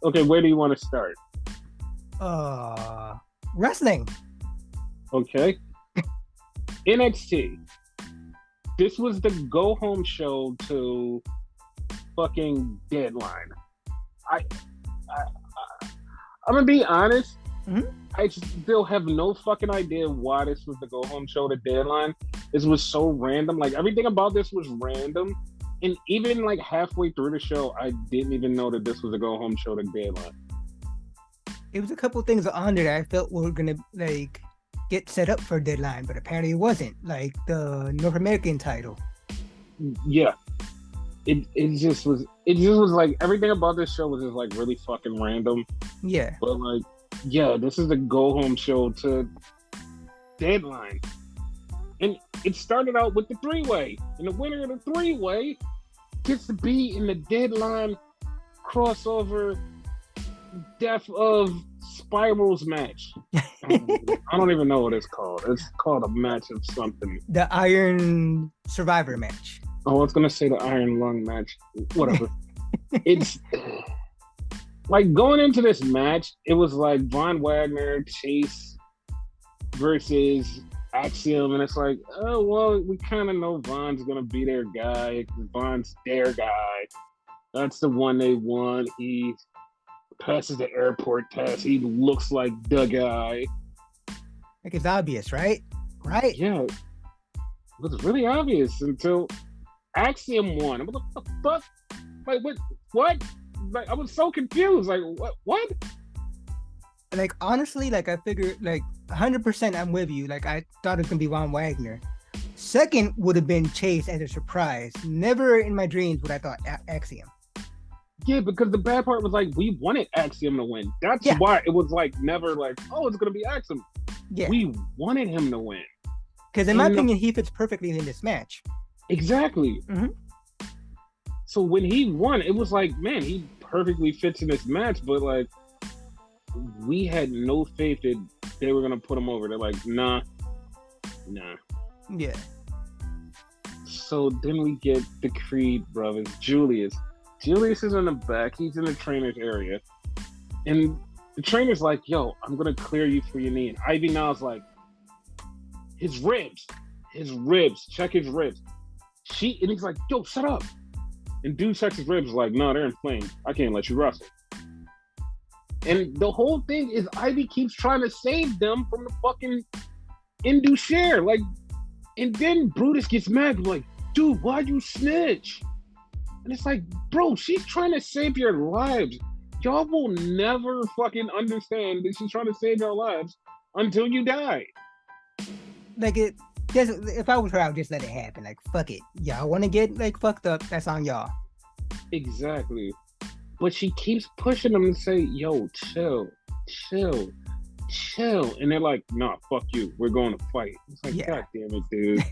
Okay, where do you want to start? Wrestling. Okay. NXT. This was the go home show to fucking Deadline. I I'm gonna be honest. Mm-hmm. I still have no fucking idea why this was the go home show to Deadline. This was so random. Like everything about this was random. And even like halfway through the show, I didn't even know that this was a go home show to Deadline. It was a couple of things on there that I felt were gonna like get set up for Deadline, but apparently it wasn't. Like the North American title. Yeah. It just was like everything about this show was just like really fucking random. Yeah. But like, yeah, this is a go home show to Deadline. And it started out with the 3-way. And the winner of the 3-way gets to be in the Deadline crossover Death of Spirals match. I don't even know what it's called. It's called a match of something. The Iron Survivor match. Oh, I was gonna say the Iron Lung match. Whatever. It's like going into this match, it was like Von Wagner, Chase versus Axiom, and it's like, oh well, we kind of know Von's gonna be their guy. Von's their guy. That's the one they want. He passes the airport test. He looks like the guy. Like it's obvious, right? Right? Yeah, it was really obvious until Axiom won. What the fuck? Like what? Like I was so confused. Like what? Like honestly, like I figured, like 100%, I'm with you. Like I thought it was gonna be Von Wagner. Second would have been Chase as a surprise. Never in my dreams would I thought Axiom. Yeah, because the bad part was like we wanted Axiom to win. That's why it was like never like, oh, it's gonna be Axiom. Yeah, we wanted him to win. Because in my opinion, he fits perfectly in this match. Exactly. Mm-hmm. So when he won, it was like, man, he perfectly fits in this match. But like, we had no faith that they were gonna put him over. They're like, nah. Yeah. So then we get the Creed brothers, Julius. Julius is in the back. He's in the trainer's area. And the trainer's like, yo, I'm going to clear you for your knee. And Ivy Now's like, his ribs, check his ribs. And he's like, yo, shut up. And dude checks his ribs like, no, they're inflamed. I can't let you wrestle. And the whole thing is Ivy keeps trying to save them from the fucking Indu share. Like, and then Brutus gets mad, like, dude, why'd you snitch? And it's like, bro, she's trying to save your lives. Y'all will never fucking understand that she's trying to save your lives until you die. Like if I was her, I would just let it happen. Like, fuck it. Y'all want to get like fucked up? That's on y'all. Exactly. But she keeps pushing them to say, yo, chill. And they're like, nah, fuck you. We're going to fight. It's like, God damn it, dude.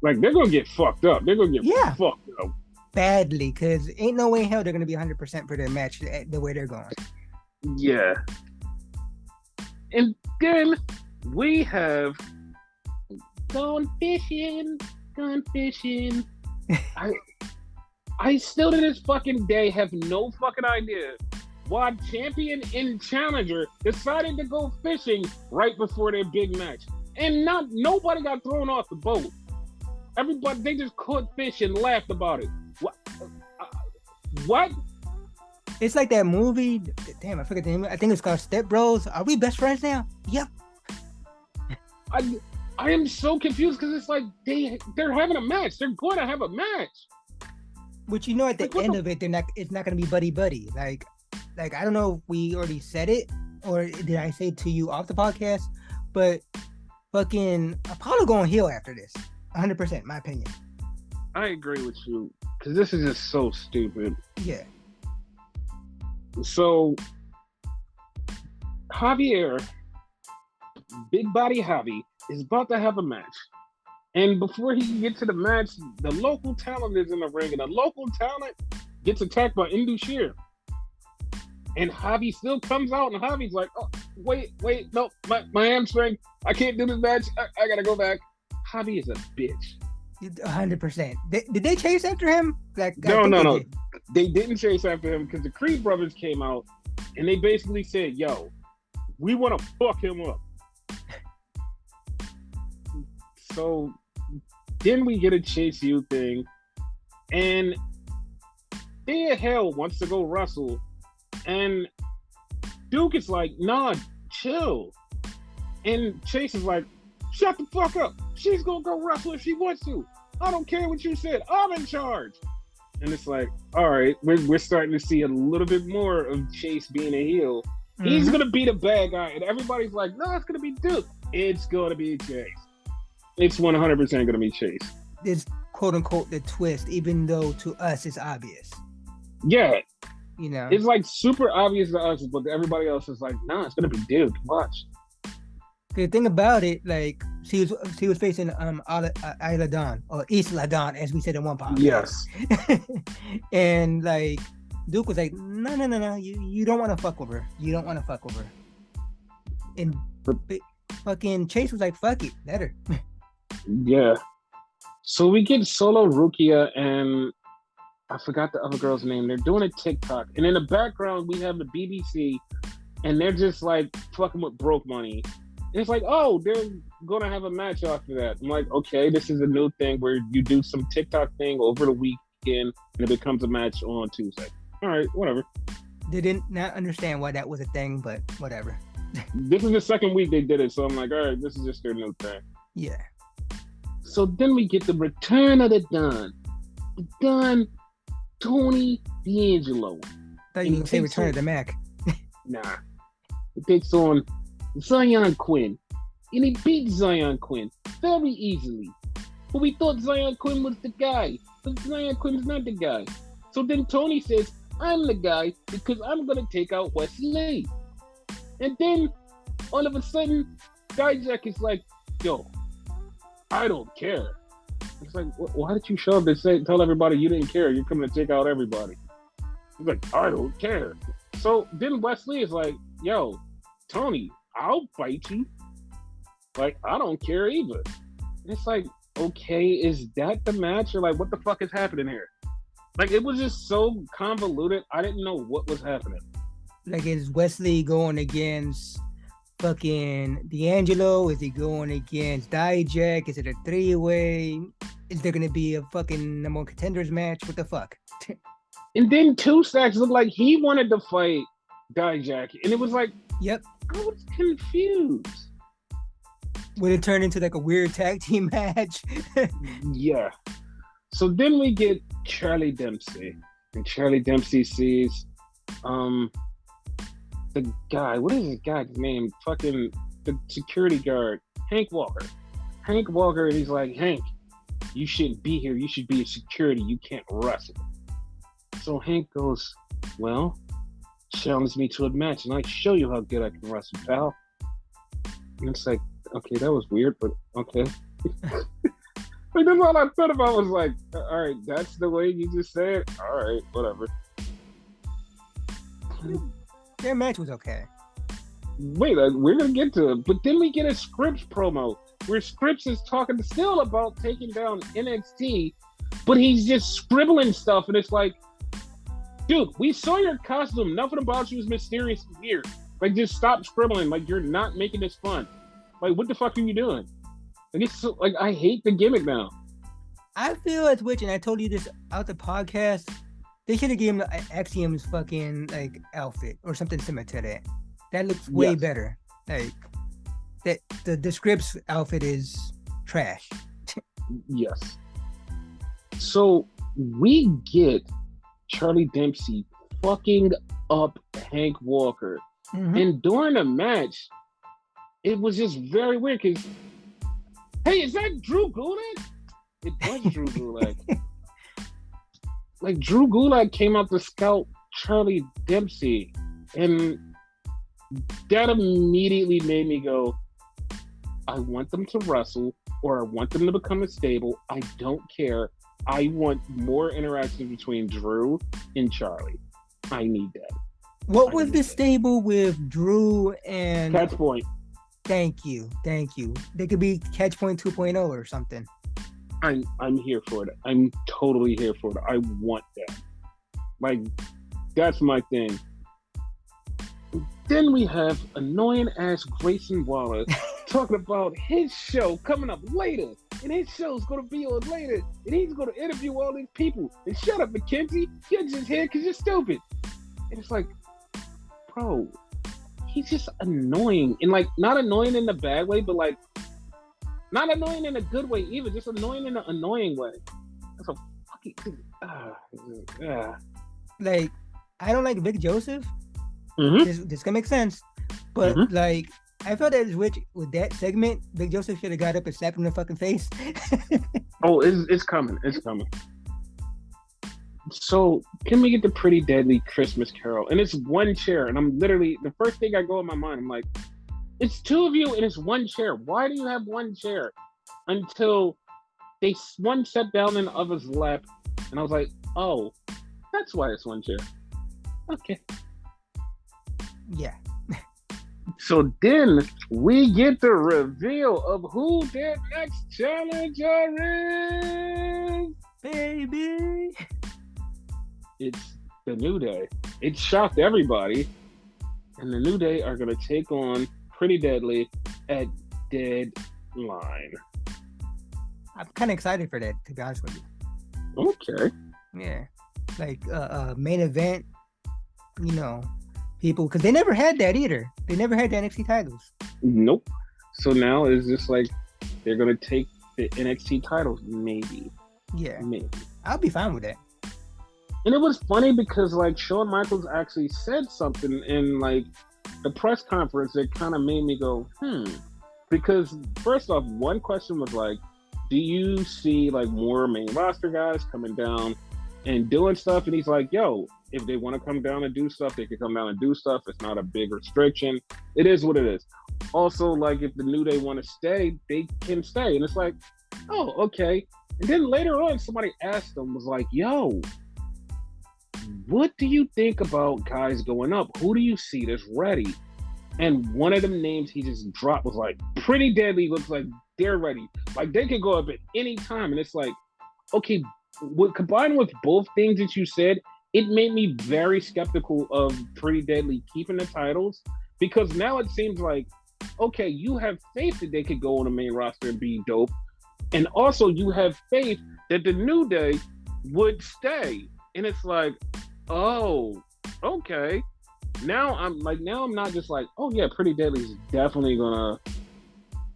Like, they're going to get fucked up. They're going to get fucked up. Badly, because ain't no way in hell they're going to be 100% for their match the way they're going. Yeah. And then we have gone fishing. I still to this fucking day have no fucking idea why champion and challenger decided to go fishing right before their big match. And nobody got thrown off the boat. Everybody, they just caught fish and laughed about it. What? It's like that movie. Damn, I forget the name. I think it's called Step Bros. Are we best friends now? Yep. I am so confused because it's like they're having a match. They're going to have a match. But you know, at the end of it, it's not going to be buddy. Like I don't know if we already said it or did I say it to you off the podcast, but fucking Apollo going heel after this. 100%, my opinion. I agree with you because this is just so stupid. Yeah. So Javier, Big Body Javi, is about to have a match. And before he can get to the match, the local talent is in the ring, and the local talent gets attacked by Indu Sheer. And Javi still comes out, and Javi's like, oh, wait, no, my hamstring, I can't do this match, I gotta go back. Javi is a bitch. 100%. Did they chase after him? Like, No. They didn't chase after him because the Creed brothers came out and they basically said, "Yo, we want to fuck him up." So then we get a Chase U thing, and Thea Hell wants to go wrestle, and Duke is like, "Nah, chill." And Chase is like, "Shut the fuck up. She's gonna go wrestle if she wants to. I don't care what you said. I'm in charge." And it's like, all right, we're starting to see a little bit more of Chase being a heel. Mm-hmm. He's gonna be the bad guy, and everybody's like, "No, it's gonna be Duke." It's gonna be Chase. It's 100% gonna be Chase. It's quote unquote the twist, even though to us it's obvious. Yeah. You know, it's like super obvious to us, but everybody else is like, "No, it's gonna be Duke. Watch." The thing about it, like she was facing Isla Dawn or Isla Dawn, as we said in one podcast. Yes. And like Duke was like, no, you don't want to fuck with her. You don't want to fuck with her. And fucking Chase was like, "Fuck it, let her." Yeah. So we get Solo Rukia and I forgot the other girl's name. They're doing a TikTok, and in the background we have the BBC, and they're just like fucking with Broke Money. And it's like, oh, they're gonna have a match after that. I'm like, okay, this is a new thing where you do some TikTok thing over the weekend and it becomes a match on Tuesday. All right, whatever. They did not understand why that was a thing, but whatever. This is the second week they did it, so I'm like, all right, this is just their new thing. Yeah. So then we get the return of the Don. The Don, Tony D'Angelo. Thought you were gonna say Return of the Mac. Nah. It takes on Zion Quinn, and he beat Zion Quinn very easily. But we thought Zion Quinn was the guy, but Zion Quinn's not the guy. So then Tony says, "I'm the guy because I'm gonna take out Wesley." And then all of a sudden, Dijak is like, "Yo, I don't care." It's like, why did you show up and tell everybody you didn't care? You're coming to take out everybody. He's like, "I don't care." So then Wesley is like, "Yo, Tony, I'll fight you. Like, I don't care either." And it's like, okay, is that the match? Or like, what the fuck is happening here? Like, it was just so convoluted. I didn't know what was happening. Like, is Wesley going against fucking D'Angelo? Is he going against Dijak? Is it a three-way? Is there going to be a fucking number one contenders match? What the fuck? And then Two Stacks looked like he wanted to fight Dijak. And it was like, yep. I was confused. Would it turn into like a weird tag team match? Yeah. So then we get Charlie Dempsey. And Charlie Dempsey sees the guy. What is this guy's name? Fucking the security guard. Hank Walker. Hank Walker, and he's like, "Hank, you shouldn't be here. You should be a security. You can't wrestle." So Hank goes, "Well, challenge me to a match and I show you how good I can wrestle, pal." And it's like, okay, that was weird, but okay. Like, that's all I thought about was like, all right, that's the way you just say it. All right, whatever. Their match was okay. Wait, we're gonna get to it, but then we get a Scripps promo where Scripps is talking still about taking down NXT, but he's just scribbling stuff, and it's like, dude, we saw your costume. Nothing about you is mysterious and weird. Like, just stop scribbling. Like, you're not making this fun. Like, what the fuck are you doing? Like, it's so, like, I hate the gimmick now. I feel as which, and I told you this out the podcast, they should have given him Axiom's fucking like outfit or something similar to that. That looks way better. Like that, the Scripps outfit is trash. Yes. So we get Charlie Dempsey fucking up Hank Walker. Mm-hmm. And during the match, it was just very weird because, hey, is that Drew Gulak? It was Drew Gulak. Like, Drew Gulak came out to scout Charlie Dempsey, and that immediately made me go, I want them to wrestle, or I want them to become a stable. I don't care. I want more interaction between Drew and Charlie. I need that. What was the stable with Drew and... Catch Point. Thank you. They could be Catch Point 2.0 or something. I'm here for it. I'm totally here for it. I want that. Like, that's my thing. Then we have annoying ass Grayson Waller talking about his show coming up later. And his show's gonna be on later. And he's gonna interview all these people. And shut up, Mackenzie. You're just here because you're stupid. And it's like, bro, he's just annoying. And like, not annoying in the bad way, but like, not annoying in a good way either. Just annoying in an annoying way. That's a fucking... Like, I don't like Vic Joseph. Mm-hmm. This can make sense. But like, I felt that with that segment, Vic Joseph should have got up and slapped him in the fucking face. Oh, it's coming. It's coming. So, can we get the Pretty Deadly Christmas Carol? And it's one chair. And I'm literally, the first thing I go in my mind, I'm like, it's two of you and it's one chair. Why do you have one chair? Until one sat down in the other's lap. And I was like, oh, that's why it's one chair. Okay. Yeah. So then we get the reveal of who their next challenger is. Baby. It's the New Day. It shocked everybody. And the New Day are going to take on Pretty Deadly at Deadline. I'm kind of excited for that, to be honest with you. Okay. Yeah. Like, main event, you know, people, because they never had that either. They never had the NXT titles. Nope. So now it's just like they're going to take the NXT titles, maybe. Yeah. Maybe. I'll be fine with that. And it was funny because like Shawn Michaels actually said something in like the press conference that kind of made me go, because first off, one question was like, do you see like more main roster guys coming down and doing stuff? And he's like, yo, if they want to come down and do stuff, they can come down and do stuff. It's not a big restriction. It is what it is. Also, like if the New Day want to stay, they can stay. And it's like, oh, okay. And then later on, somebody asked them, was like, yo, what do you think about guys going up? Who do you see that's ready? And one of them names he just dropped was like, Pretty Deadly looks like they're ready. Like they could go up at any time. And it's like, okay, combined with both things that you said, it made me very skeptical of Pretty Deadly keeping the titles, because now it seems like, okay, you have faith that they could go on the main roster and be dope. And also you have faith that the New Day would stay. And it's like, oh, okay. Now I'm not just like, oh yeah, Pretty Deadly's definitely gonna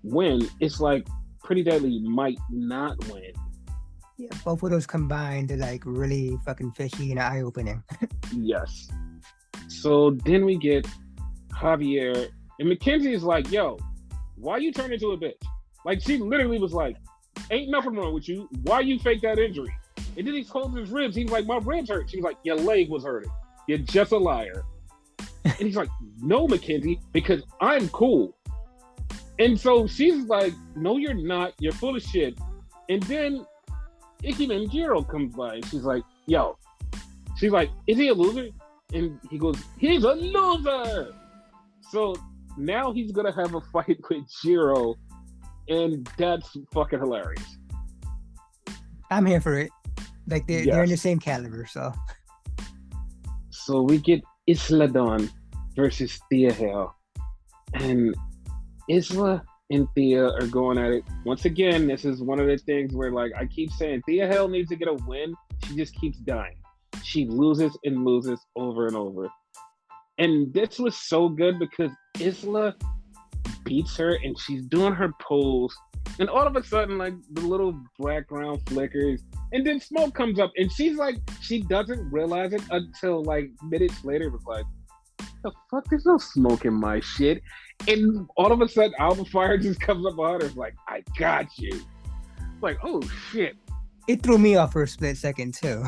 win. It's like Pretty Deadly might not win. Yeah, both of those combined are like really fucking fishy and eye-opening. Yes. So then we get Javier, and Mackenzie is like, yo, why you turn into a bitch? Like she literally was like, ain't nothing wrong with you. Why you fake that injury? And then he holds his ribs. He's like, my ribs hurt. She was like, your leg was hurting. You're just a liar. And he's like, no, Mackenzie, because I'm cool. And so she's like, no, you're not. You're full of shit. And then Ike Manjiro comes by and she's like, yo. She's like, is he a loser? And he goes, he's a loser. So now he's going to have a fight with Jiro. And that's fucking hilarious. I'm here for it. Like they're in the same caliber, so. So we get Isla Dawn versus Thea Hale. And Isla and Thea are going at it. Once again, this is one of the things where like I keep saying Thea Hale needs to get a win. She just keeps dying. She loses and loses over and over. And this was so good because Isla beats her and she's doing her pose. And all of a sudden, like the little background flickers, and then smoke comes up, and she's like, she doesn't realize it until like minutes later. It was like, the fuck? There's no smoke in my shit. And all of a sudden, Alpha Fire just comes up on her. It's like, I got you. Like, oh shit. It threw me off for a split second too.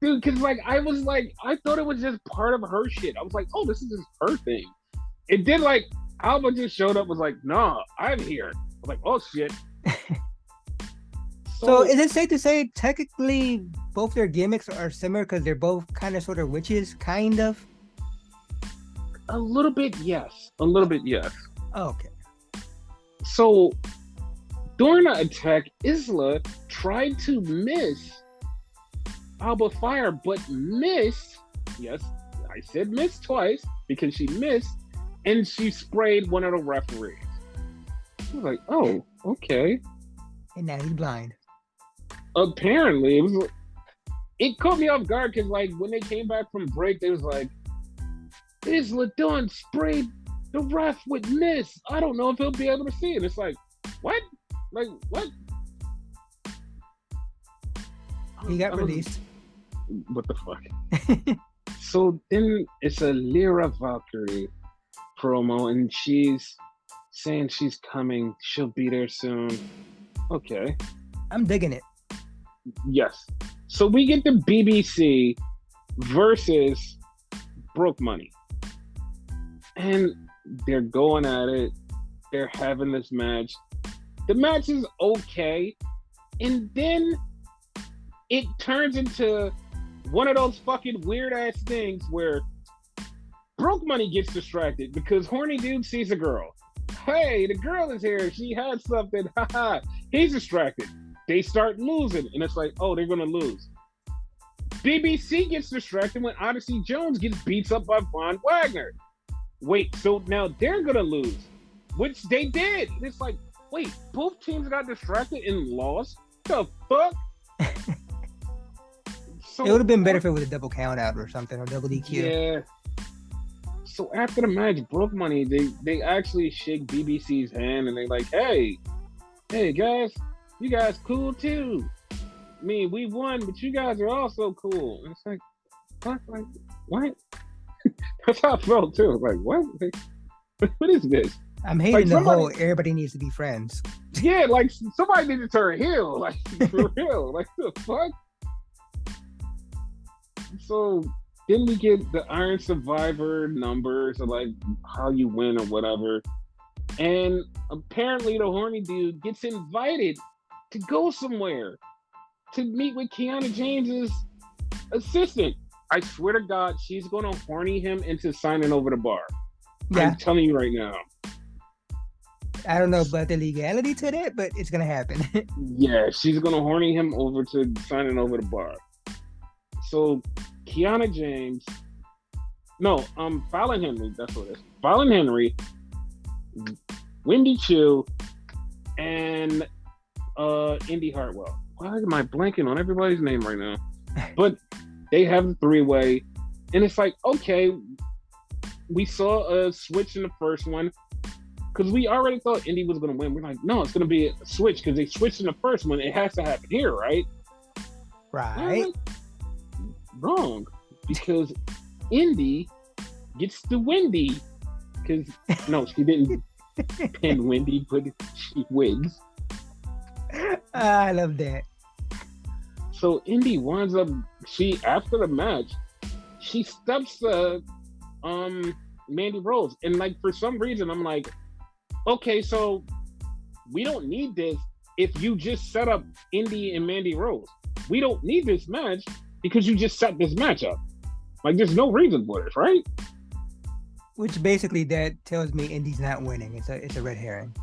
Dude, because like I thought it was just part of her shit. I was like, oh, this is just her thing. And then like Alpha just showed up, was like, nah, I'm here. I was like, oh shit. So is it safe to say technically both their gimmicks are similar because they're both kind of sort of witches, kind of? A little bit, yes. A little bit, yes. Oh, okay. So During the attack, Isla tried to miss Alba Fire, but missed. Yes, I said miss twice because she missed, and she sprayed one of the referees. I was like, oh, okay. And now he's blind. Apparently, it caught me off guard because, like, when they came back from break, they was like, Isla Dawn sprayed the ref with miss. I don't know if he'll be able to see it. It's like, what? Like, what? He got released. What the fuck? So then it's a Lyra Valkyrie promo, and she's saying she's coming. She'll be there soon. Okay. I'm digging it. Yes. So we get the BBC versus Broke Money. And they're going at it. They're having this match. The match is okay. And then it turns into one of those fucking weird ass things where Broke Money gets distracted because horny dude sees a girl. Hey, the girl is here. She has something. Haha. He's distracted. They start losing. And it's like, oh, they're going to lose. BBC gets distracted when Odyssey Jones gets beats up by Von Wagner. Wait, so now they're going to lose, which they did. And it's like, wait, both teams got distracted and lost? The fuck? So, it would have been better if it was a double count out or something, or double DQ. Yeah. So after the match, Broke Money, they actually shake BBC's hand and they like, hey guys, you guys cool too. I mean, we won, but you guys are also cool. And it's like, what? Like, what? That's how I felt too. Like, what? Like, what is this? I'm hating the whole everybody needs to be friends. Yeah, like somebody needs to turn heel. Like, for real. Like, the fuck? So then we get the Iron Survivor numbers of like how you win or whatever. And apparently the horny dude gets invited to go somewhere to meet with Kiana James's assistant. I swear to God, she's going to horny him into signing over the bar. Yeah. I'm telling you right now. I don't know about the legality to that, but it's going to happen. Yeah, she's going to horny him over to signing over the bar. So Kiana James, Fallon Henry, that's what it is. Fallon Henry, Wendy Chu, and Indy Hartwell. Why am I blanking on everybody's name right now? But they have the three-way, and it's like, okay, we saw a switch in the first one because we already thought Indy was going to win. We're like, no, it's going to be a switch because they switched in the first one. It has to happen here, right? Right. Wrong, because Indy gets the Wendy. Because no, she didn't pin Wendy, but she wins. I love that. So Indy winds up. After the match, she steps Mandy Rose, and like for some reason, I'm like, okay, so we don't need this if you just set up Indy and Mandy Rose. We don't need this match because you just set this match up. Like, there's no reason for this, right? Which basically that tells me Indy's not winning. It's a red herring.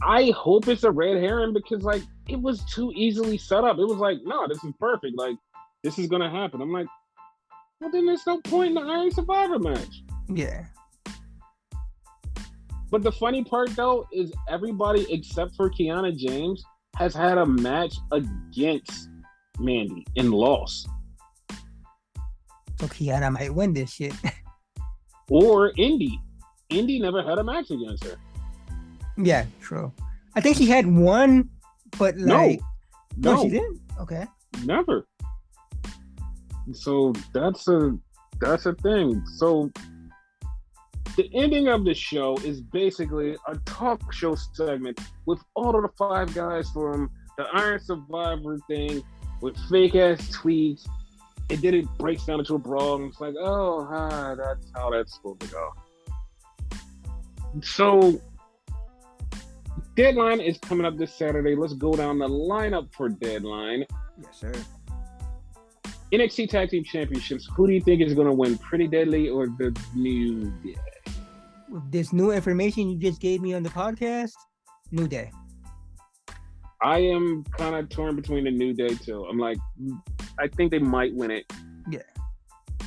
I hope it's a red herring because, like, it was too easily set up. It was like, no, this is perfect. Like, this is going to happen. I'm like, well, then there's no point in the Iron Survivor match. Yeah. But the funny part, though, is everybody except for Kiana James has had a match against Mandy and lost. So Kiana might win this shit. Or Indy. Indy never had a match against her. Yeah, true. I think she had one, but like... No, she didn't? Okay. Never. So that's a thing. So the ending of the show is basically a talk show segment with all of the five guys from the Iron Survivor thing with fake ass tweets. And then it breaks down into a brawl and it's like, oh, hi, that's how that's supposed to go. So Deadline is coming up this Saturday. Let's go down the lineup for Deadline. Yes, sir. NXT Tag Team Championships. Who do you think is going to win, Pretty Deadly or the New Day? With this new information you just gave me on the podcast, New Day. I am kind of torn between the New Day too. I'm like, I think they might win it. Yeah.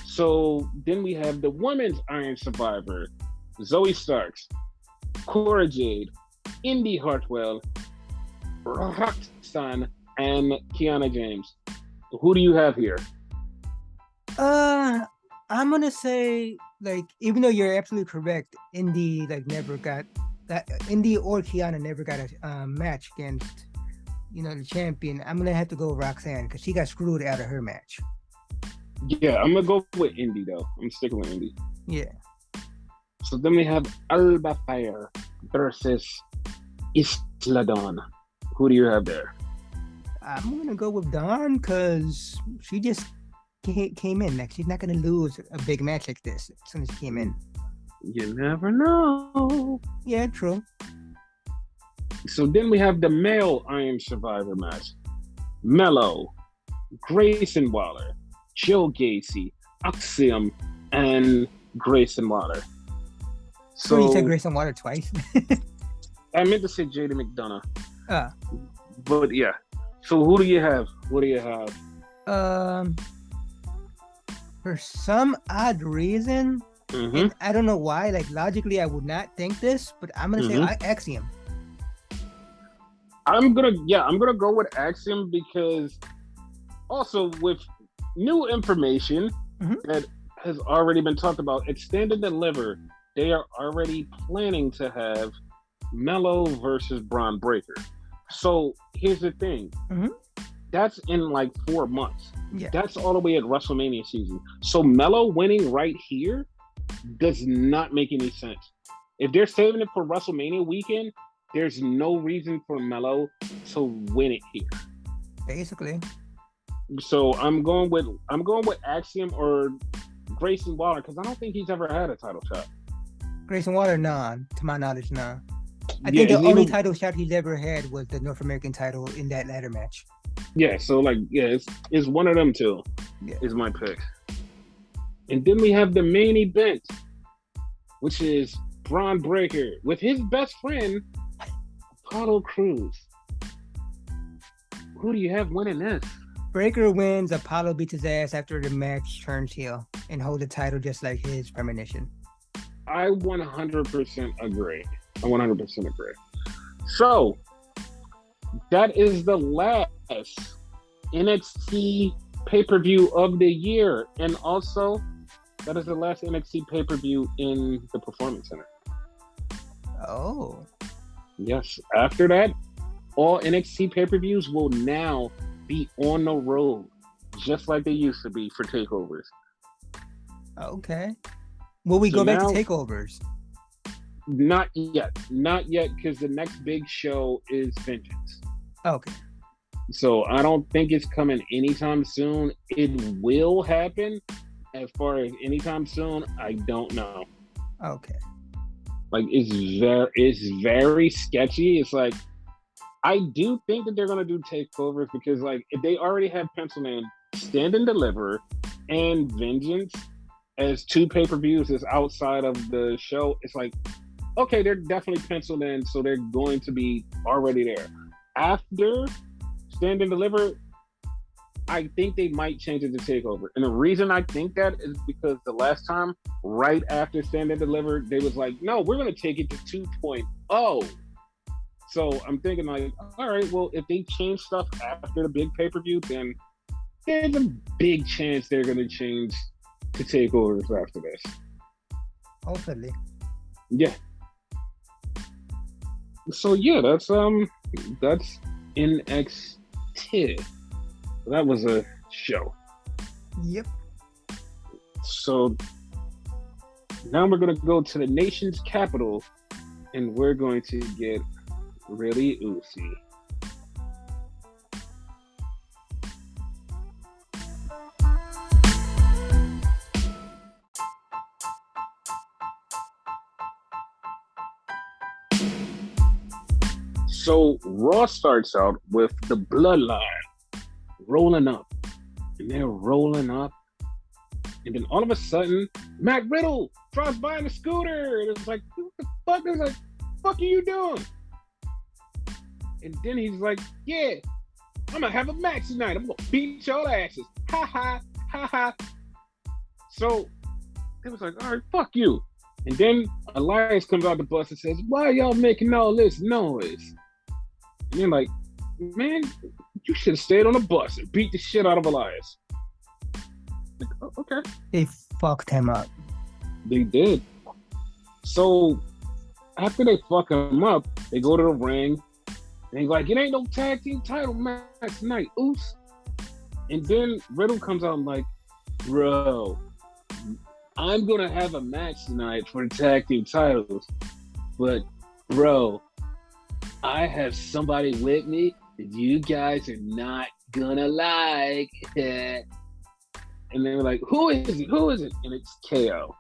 So then we have the women's Iron Survivor, Zoe Starks, Cora Jade, Indy Hartwell, Roxanne, and Kiana James. Who do you have here? I'm gonna say, like, even though you're absolutely correct, Indy never got that. Indy or Kiana never got a match against, the champion. I'm gonna have to go with Roxanne because she got screwed out of her match. Yeah, I'm gonna go with Indy though. I'm sticking with Indy. Yeah. So then we have Alba Fire versus Isla Dawn. Who do you have there? I'm gonna go with Dawn because she just came in. Like, she's not gonna lose a big match like this as soon as she came in. You never know. Yeah, true. So then we have the male Iron Survivor match. Mello, Grayson Waller, Joe Gacy, Acclaim, and Grayson Waller. So you said Grayson Waller twice? I meant to say JD McDonough. But yeah. So who do you have? What do you have? For some odd reason, and I don't know why, logically I would not think this, but I'm gonna say Acclaim. I'm gonna go with Acclaim because also with new information that has already been talked about, Extend and Deliver, they are already planning to have Mello versus Braun Breaker. So here's the thing. That's in 4 months. Yeah. That's all the way at WrestleMania season. So Mello winning right here does not make any sense. If they're saving it for WrestleMania weekend, there's no reason for Mello to win it here. Basically. So I'm going with Acclaim or Grayson Waller because I don't think he's ever had a title shot. Grayson Waller, nah. To my knowledge, nah. I think the only title shot he's ever had was the North American title in that ladder match. Yeah, so it's one of them two. Yeah. Is my pick. And then we have the main event, which is Braun Breaker with his best friend, Apollo Crews. Who do you have winning this? Breaker wins, Apollo beats his ass after the match turns heel and hold the title just like his premonition. I 100% agree. So, that is the last NXT pay-per-view of the year. And also, that is the last NXT pay-per-view in the Performance Center. Oh. Yes. After that, all NXT pay-per-views will now be on the road, just like they used to be for takeovers. Okay. Will we go back to takeovers? Not yet, because the next big show is Vengeance. Okay. So I don't think it's coming anytime soon. It will happen. As far as anytime soon, I don't know. Okay. It's very sketchy. It's I do think that they're gonna do takeovers because if they already have penciled in Stand and Deliver and Vengeance as two pay-per-views that's outside of the show, it's okay, they're definitely penciled in, so they're going to be already there. After Stand and Deliver, I think they might change it to TakeOver. And the reason I think that is because the last time, right after Stand and Deliver, they was no, we're going to take it to 2.0. So I'm thinking all right, well, if they change stuff after the big pay-per-view, then there's a big chance they're going to change to takeovers after this. Hopefully. Yeah. So yeah, that's NXT. That was a show. Yep. So now we're gonna go to the nation's capital, and we're going to get really Ucey. So Raw starts out with the Bloodline rolling up, and they're rolling up, and then all of a sudden, Matt Riddle drives by on a scooter, and it's what the fuck? It's fuck are you doing? And then he's like, yeah, I'm gonna have a match tonight. I'm gonna beat y'all asses. Ha ha ha ha. So it was like, all right, fuck you. And then Elias comes out the bus and says, why y'all making all this noise? And they're like, man, you should have stayed on the bus and beat the shit out of Elias. Like, oh, okay. They fucked him up. They did. So after they fuck him up, they go to the ring. And he's like, it ain't no tag team title match tonight, Uce. And then Riddle comes out and like, bro, I'm going to have a match tonight for the tag team titles. But, bro, I have somebody with me that you guys are not going to like. And they were like, who is it? Who is it? And it's KO.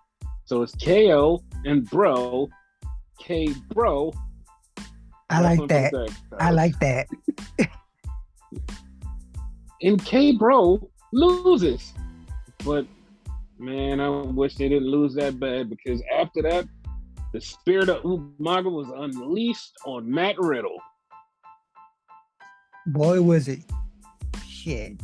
So it's KO and Bro. K-Bro. I like that. I like that. And K-Bro loses. But, man, I wish they didn't lose that bad because after that, the spirit of Umaga was unleashed on Matt Riddle. Boy, was it. Shit.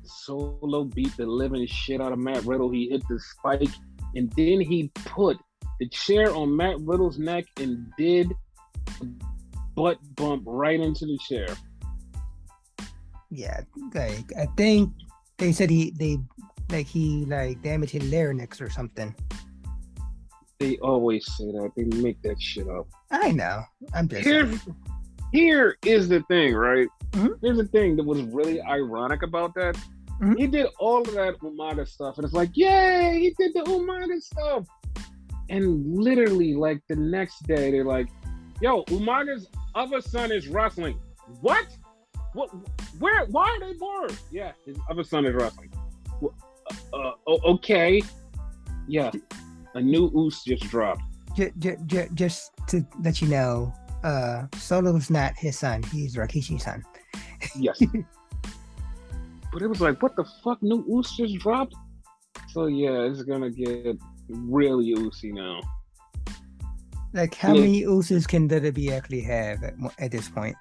Solo beat the living shit out of Matt Riddle. He hit the spike, and then he put the chair on Matt Riddle's neck and did butt bump right into the chair. Yeah, like I think they said he damaged his larynx or something. They always say that. They make that shit up. I know. I'm just here is the thing, right? Mm-hmm. Here's the thing that was really ironic about that. Mm-hmm. He did all of that Umaga stuff, and it's like, yay, he did the Umaga stuff. And literally, like the next day, they're like, yo, Umaga's other son is wrestling. What? Where? Why are they bored? Yeah, his other son is wrestling. Okay. Yeah, a new Uce just dropped. Just to let you know, Solo's not his son. He's Rikishi's son. Yes. But it was like, what the fuck? New Uce just dropped? So yeah, it's gonna get really Ucey now. Like, how many Uces can WWE actually have at this point?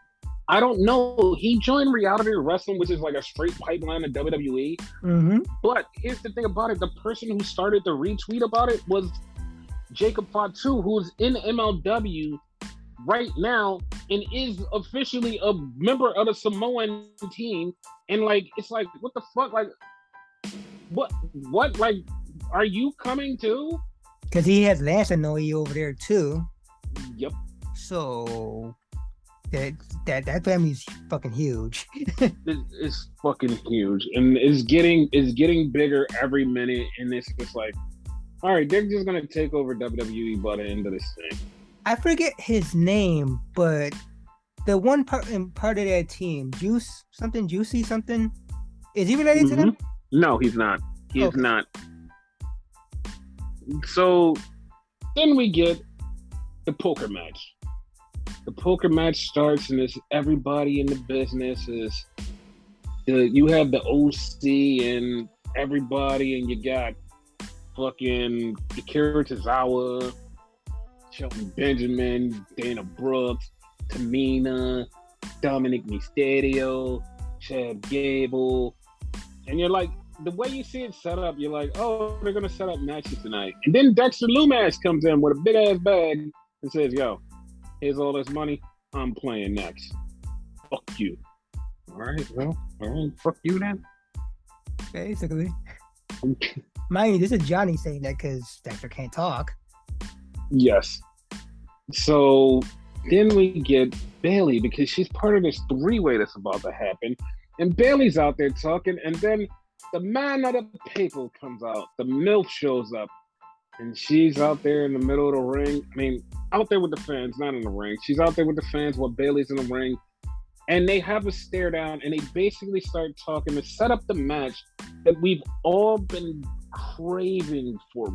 I don't know. He joined Reality Wrestling, which is like a straight pipeline to WWE. Mm-hmm. But here's the thing about it. The person who started the retweet about it was Jacob Fatu, who's in MLW right now and is officially a member of the Samoan team. And like, it's like, what the fuck? Like, what, like, are you coming too? Because he has Lance Anoa'i over there too. Yep. So that family's fucking huge. It's fucking huge, and it's getting bigger every minute. And it's just like, all right, they're just gonna take over WWE by the end of this thing. I forget his name, but the one part of that team, Ucey something. Is he related to them? No, he's not. He is not. So then we get the poker match. The poker match starts, and it's everybody in the business. You have the OC and everybody, and you got fucking Akira Tozawa, Shelton Benjamin, Dana Brooks, Tamina, Dominic Mysterio, Chad Gable, and you're like, the way you see it set up, you're like, oh, they're gonna set up matches tonight. And then Dexter Lumis comes in with a big ass bag and says, yo, here's all this money. I'm playing next. Fuck you. All right, fuck you then. Basically. Mind you, this is Johnny saying that because Dexter can't talk. Yes. So then we get Bayley because she's part of this three-way that's about to happen. And Bayley's out there talking, and then the man of the people comes out. The MILF shows up, and she's out there in the middle of the ring. I mean, out there with the fans, not in the ring. She's out there with the fans while Bayley's in the ring. And they have a stare down, and they basically start talking to set up the match that we've all been craving for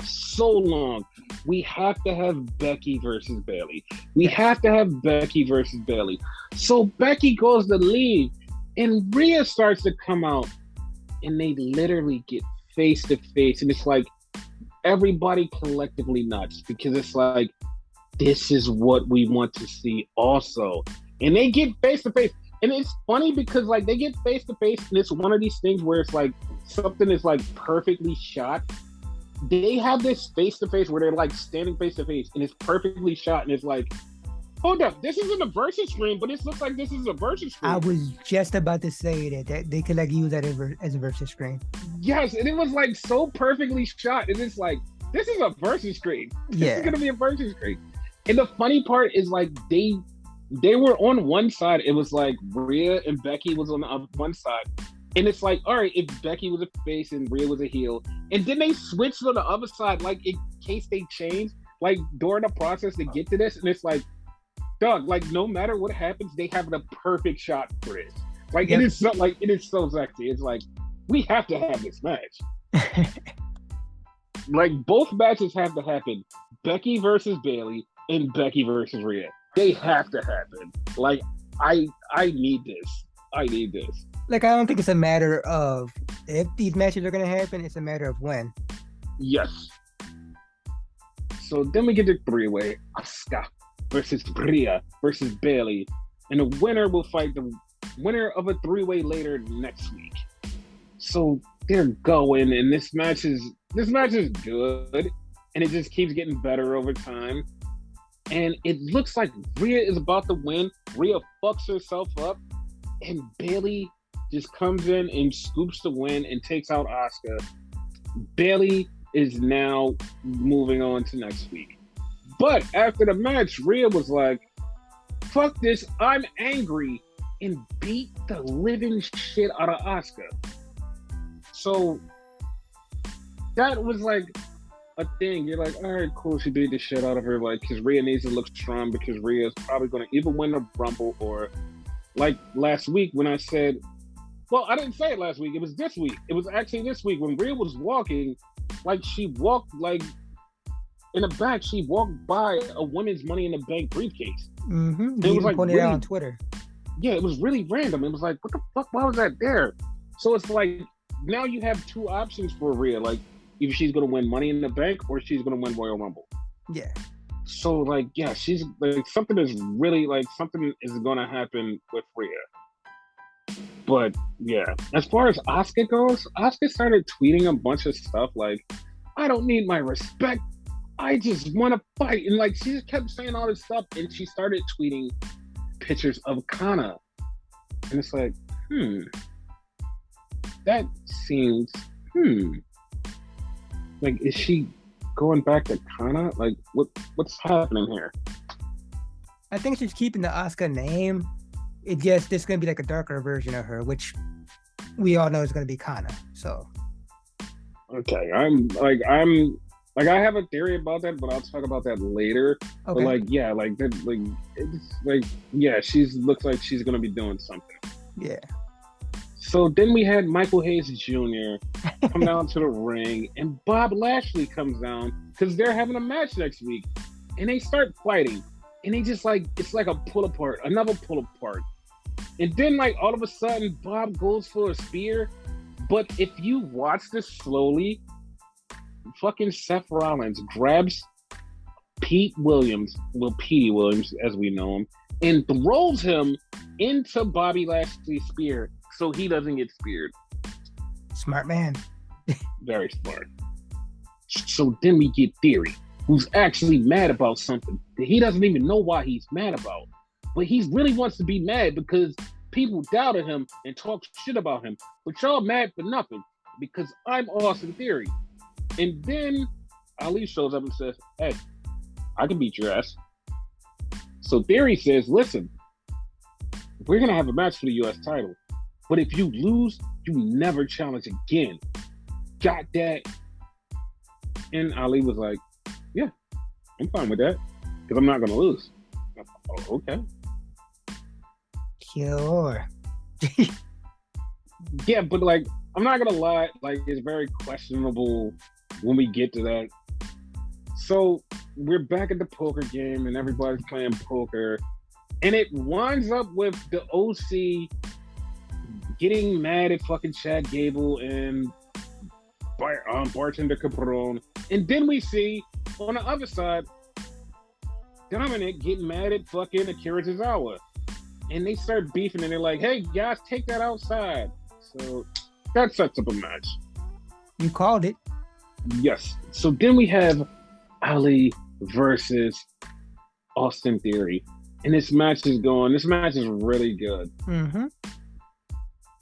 so long. We have to have Becky versus Bayley. We have to have Becky versus Bayley. So Becky goes to leave, and Rhea starts to come out, and they literally get face to face, and it's like everybody collectively nuts because it's like, this is what we want to see also. and they get face to face. And it's funny because like they get face to face, and it's one of these things where it's like something is like perfectly shot. They have this face to face where they're like standing face to face, and it's perfectly shot, and it's like, hold up, this isn't a versus screen, but it looks like this is a versus screen. I was just about to say that they could like use that as a versus screen. Yes, and it was like so perfectly shot, and it's like, this is a versus screen. This is gonna be a versus screen. And the funny part is like they were on one side. It was like Rhea and Becky was on the one side. And it's like, all right, if Becky was a face and Rhea was a heel. And then they switched to the other side, like in case they changed, like during the process to get to this. And it's like, dog, like no matter what happens, they have the perfect shot for this. Like it is so sexy. It's like, we have to have this match. Like both matches have to happen. Becky versus Bayley and Becky versus Rhea. They have to happen. Like I need this. I need this. Like I don't think it's a matter of if these matches are gonna happen, it's a matter of when. Yes. So then we get the three-way. Asuka versus Rhea versus Bayley. And the winner will fight the winner of a three-way later next week. So they're going, and this match is good, and it just keeps getting better over time. And it looks like Rhea is about to win. Rhea fucks herself up, and Bayley just comes in and scoops the win and takes out Asuka. Bayley is now moving on to next week. But after the match, Rhea was like, fuck this, I'm angry, and beat the living shit out of Asuka. So that was like a thing. You're like, all right, cool. She beat the shit out of her, like, because Rhea needs to look strong because Rhea is probably going to either win the Rumble or, like last week when I said, well, I didn't say it last week. It was this week. It was actually this week when Rhea was walking, like she walked like in the back. She walked by a women's Money in the Bank briefcase. Mm-hmm. It was like pointed really, out on Twitter. Yeah, it was really random. It was like, what the fuck? Why was that there? So it's like now you have two options for Rhea. Like either she's gonna win Money in the Bank or she's gonna win Royal Rumble. Yeah. So like, yeah, she's like something is gonna happen with Rhea. But yeah, as far as Asuka goes, Asuka started tweeting a bunch of stuff like, I don't need my respect. I just want to fight. And like, she just kept saying all this stuff. And she started tweeting pictures of Kana. And it's like, that seems, like, is she going back to Kana? Like, what's happening here? I think she's keeping the Asuka name. It just this is gonna be like a darker version of her, which we all know is gonna be Kana. So okay, I have a theory about that, but I'll talk about that later. Okay. But she looks like she's gonna be doing something. Yeah. So then we had Michael Hayes Jr. come down to the ring, and Bob Lashley comes down because they're having a match next week, and they start fighting, and they just like it's like a pull apart, another pull apart. And then, like, all of a sudden, Bob goes for a spear. But if you watch this slowly, fucking Seth Rollins grabs Petey Williams, as we know him, and throws him into Bobby Lashley's spear so he doesn't get speared. Smart man. Very smart. So then we get Theory, who's actually mad about something that he doesn't even know why he's mad about. But he really wants to be mad because people doubted him and talked shit about him. But y'all mad for nothing because I'm Austin Theory. And then Ali shows up and says, hey, I can beat your ass. So Theory says, listen, we're going to have a match for the U.S. title. But if you lose, you never challenge again. Got that? And Ali was like, yeah, I'm fine with that because I'm not going to lose. Oh, okay. Sure. Yeah, but like, I'm not gonna lie, like, it's very questionable when we get to that. So we're back at the poker game and everybody's playing poker, and it winds up with the OC getting mad at fucking Chad Gable and bartender Capron, and then we see on the other side Dominic getting mad at fucking Akira Tozawa. and they start beefing, and they're like, "Hey guys, take that outside." So that sets up a match. You called it. Yes. So then we have Ali versus Austin Theory, and this match is going. This match is really good, Mm-hmm.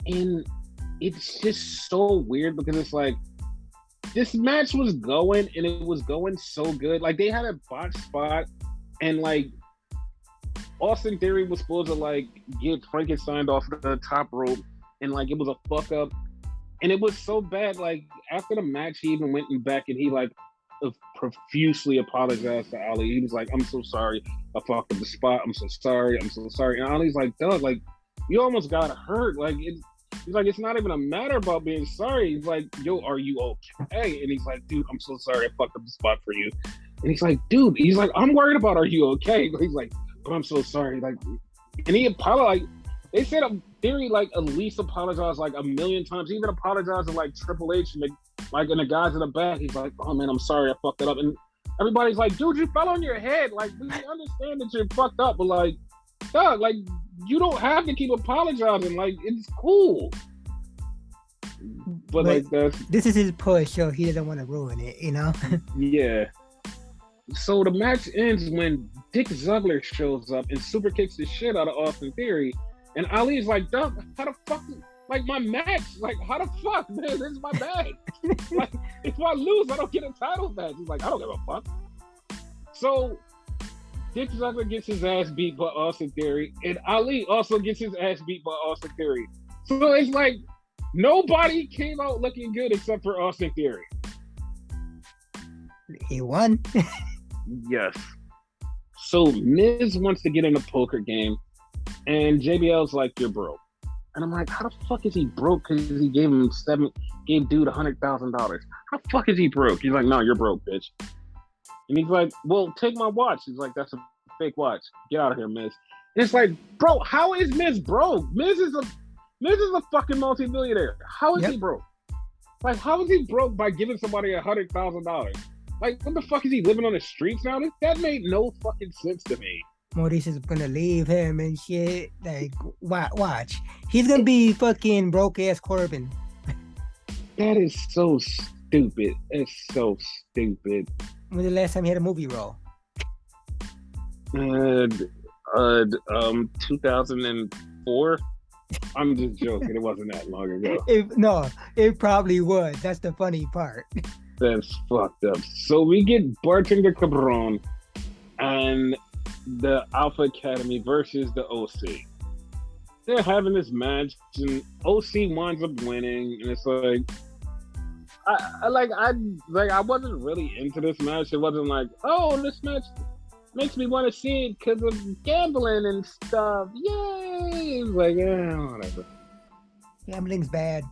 and it's just so weird because it's like this match was going, and it was going so good. Like they had a botch spot, and like Austin Theory was supposed to like get Frankenstein off the top rope, and like it was a fuck up, and it was so bad. Like after the match, he even went back and he like profusely apologized to Ali. He was like, "I'm so sorry, I fucked up the spot. I'm so sorry. I'm so sorry." And Ali's like, "Dog, like you almost got hurt. Like he's like, it's not even a matter about being sorry." He's like, "Yo, are you okay?" And he's like, "Dude, I'm so sorry. I fucked up the spot for you." And he's like, "Dude," he's like, "I'm worried about are you okay?" He's like, "But I'm so sorry." Like, and he apologized. Like, they said Theory like at least apologized like a million times. He even apologized to like Triple H and the guys in the back. He's like, "Oh man, I'm sorry, I fucked it up." And everybody's like, "Dude, you fell on your head. Like, we understand that you're fucked up, but like, dog, like you don't have to keep apologizing. Like, it's cool." But like this is his push, so he doesn't want to ruin it, you know? Yeah. So the match ends when Dick Ziggler shows up and super kicks the shit out of Austin Theory. And Ali's like, "Doug, how the fuck, like my match, like how the fuck, man, this is my bag. Like, if I lose, I don't get a title match." He's like, "I don't give a fuck." So Dick Ziggler gets his ass beat by Austin Theory, and Ali also gets his ass beat by Austin Theory. So it's like nobody came out looking good except for Austin Theory. He won. Yes. So Miz wants to get in a poker game, and JBL's like, "You're broke." And I'm like, how the fuck is he broke? Because he gave dude $100,000. How the fuck is he broke? He's like, "No, you're broke, bitch." And he's like, "Well, take my watch." He's like, "That's a fake watch. Get out of here, Miz." And it's like, bro, how is Miz broke? Miz is a fucking multi-millionaire. How is he broke? Like, how is he broke by giving somebody $100,000? Like, what the fuck is he living on the streets now? That made no fucking sense to me. Maurice is gonna leave him and shit. Like, watch. He's gonna be fucking broke ass Corbin. That is so stupid. It's so stupid. When was the last time he had a movie role? 2004. I'm just joking. It wasn't that long ago. It probably was. That's the funny part. That's fucked up. So we get Bartender Cabron and the Alpha Academy versus the OC. They're having this match, and OC winds up winning, and it's like, I wasn't really into this match. It wasn't like, oh, this match makes me want to see it because of gambling and stuff. Yay! It's like, whatever. Gambling's bad.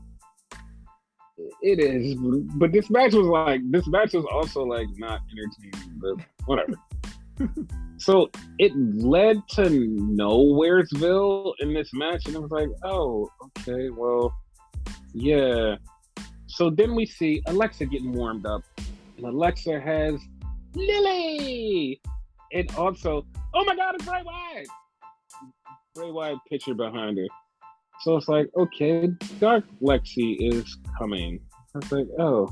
It is, but this match was also like not entertaining, but whatever. So it led to Nowheresville in this match, and it was like, oh, okay, well, yeah. So then we see Alexa getting warmed up, and Alexa has Lily, and also, oh my God, it's Bray Wyatt. Bray Wyatt picture behind her. So it's like, okay, Dark Lexi is coming. I was like, oh,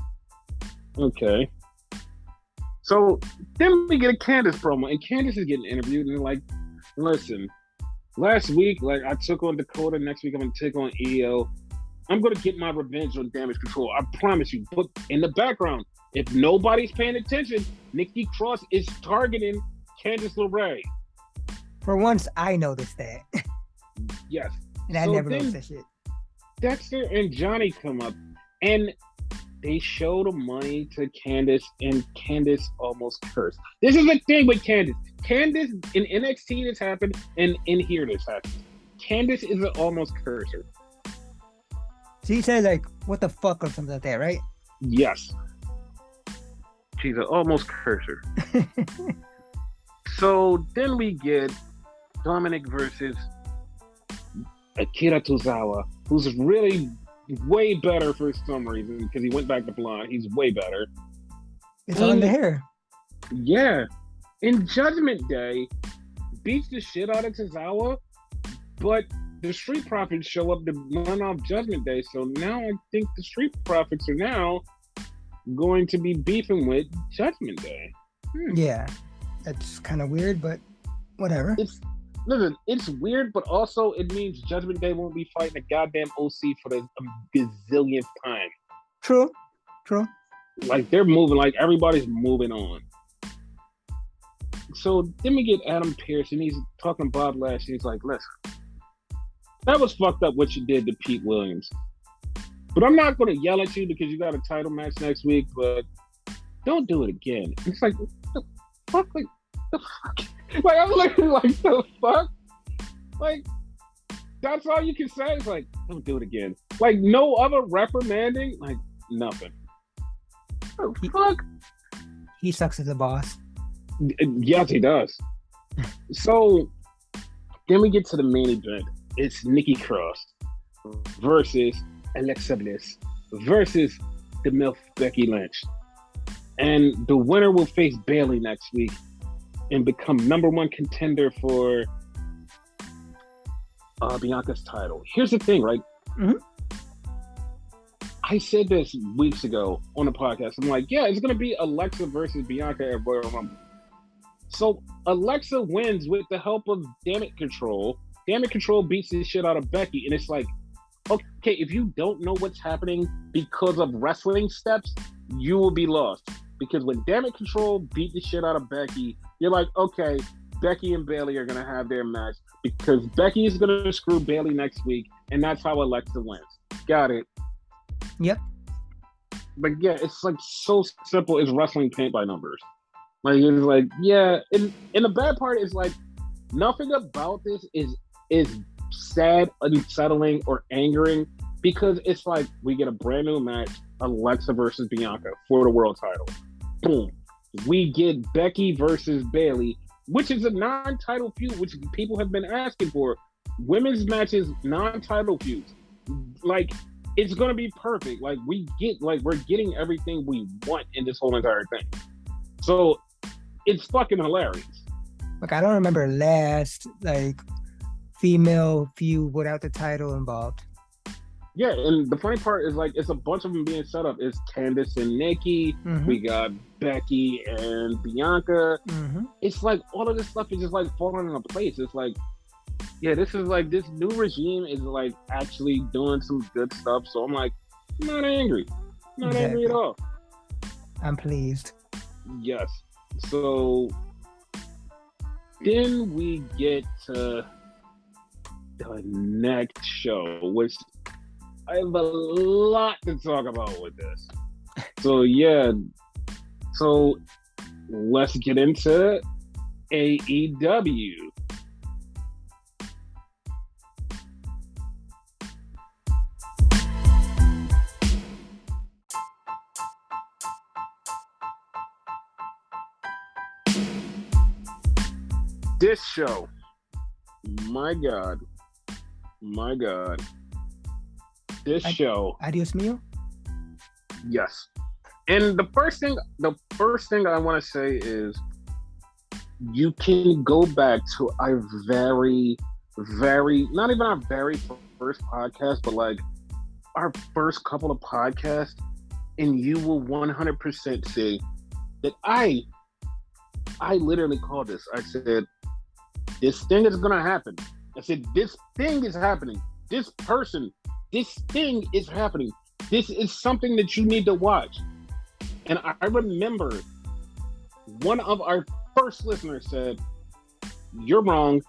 okay. So then we get a Candace promo, and Candace is getting interviewed, and they're like, listen, last week, like, I took on Dakota. Next week, I'm going to take on EO. I'm going to get my revenge on Damage Control. I promise you. But in the background, if nobody's paying attention, Nikki Cross is targeting Candice LeRae. For once, I noticed that. Yes. And I never noticed that shit. Dexter and Johnny come up, and they show the money to Candice, and Candice almost cursed. This is the thing with Candice. Candice, in NXT this happened, and in here this happened. Candice is an almost cursor. She said, like, what the fuck or something like that, right? Yes. She's an almost cursor. So then we get Dominic versus Akira Tozawa, who's really way better for some reason, because he went back to blonde. He's way better. It's on the hair. Yeah. In Judgment Day, beats the shit out of Tozawa, But the Street Profits show up to run off Judgment Day. So now I think the Street Profits are now going to be beefing with Judgment Day. Yeah, that's kind of weird, but whatever. It's weird, but also it means Judgment Day won't be fighting a goddamn OC for the gazillionth time. True. Like they're moving, like everybody's moving on. So then we get Adam Pearce, and he's talking to Bob Lashley. He's like, listen, that was fucked up what you did to Pete Williams. But I'm not going to yell at you because you got a title match next week, but don't do it again. It's like, what the fuck? Like, the fuck? Like, I'm looking like, the fuck? Like, that's all you can say? It's like, don't do it again. Like, no other reprimanding? Like, nothing. What the fuck? He sucks as a boss. Yes, he does. So, then we get to the main event. It's Nikki Cross versus Alexa Bliss versus the MILF Becky Lynch. And the winner will face Bayley next week and become number one contender for Bianca's title. Here's the thing, right? Mm-hmm. I said this weeks ago on the podcast. I'm like, yeah, it's going to be Alexa versus Bianca at Royal Rumble. So Alexa wins with the help of Damage Control. Damage Control beats the shit out of Becky. And it's like, okay, if you don't know what's happening because of wrestling steps, you will be lost. Because when Damage Control beat the shit out of Becky, you're like, okay, Becky and Bayley are going to have their match because Becky is going to screw Bayley next week, and that's how Alexa wins. Got it. Yep. But yeah, it's like so simple. It's wrestling paint by numbers. Like, it's like, yeah, and the bad part is like, nothing about this is sad, unsettling, or angering because it's like, we get a brand new match, Alexa versus Bianca for the world title. Boom. We get Becky versus Bayley, which is a non-title feud, which people have been asking for. Women's matches, non-title feuds. Like, it's gonna be perfect. Like, we're getting everything we want in this whole entire thing. So it's fucking hilarious. Like, I don't remember last female feud without the title involved. Yeah, and the funny part is like it's a bunch of them being set up. It's Candice and Nikki. Mm-hmm. We got Becky and Bianca. Mm-hmm. It's like all of this stuff is just like falling into place. It's like, yeah, this is like this new regime is like actually doing some good stuff. So I'm like, I'm not angry. Not angry at all. I'm pleased. Yes. So then we get to the next show, which I have a lot to talk about with this. So yeah, so let's get into AEW. This show, my God. This show. Adios mio? Yes. And the first thing I want to say is you can go back to our very, very, not even our very first podcast, but like our first couple of podcasts, and you will 100% see that I literally called this. I said, this thing is going to happen. I said, this thing is happening. This thing is happening. This is something that you need to watch. And I remember one of our first listeners said, you're wrong.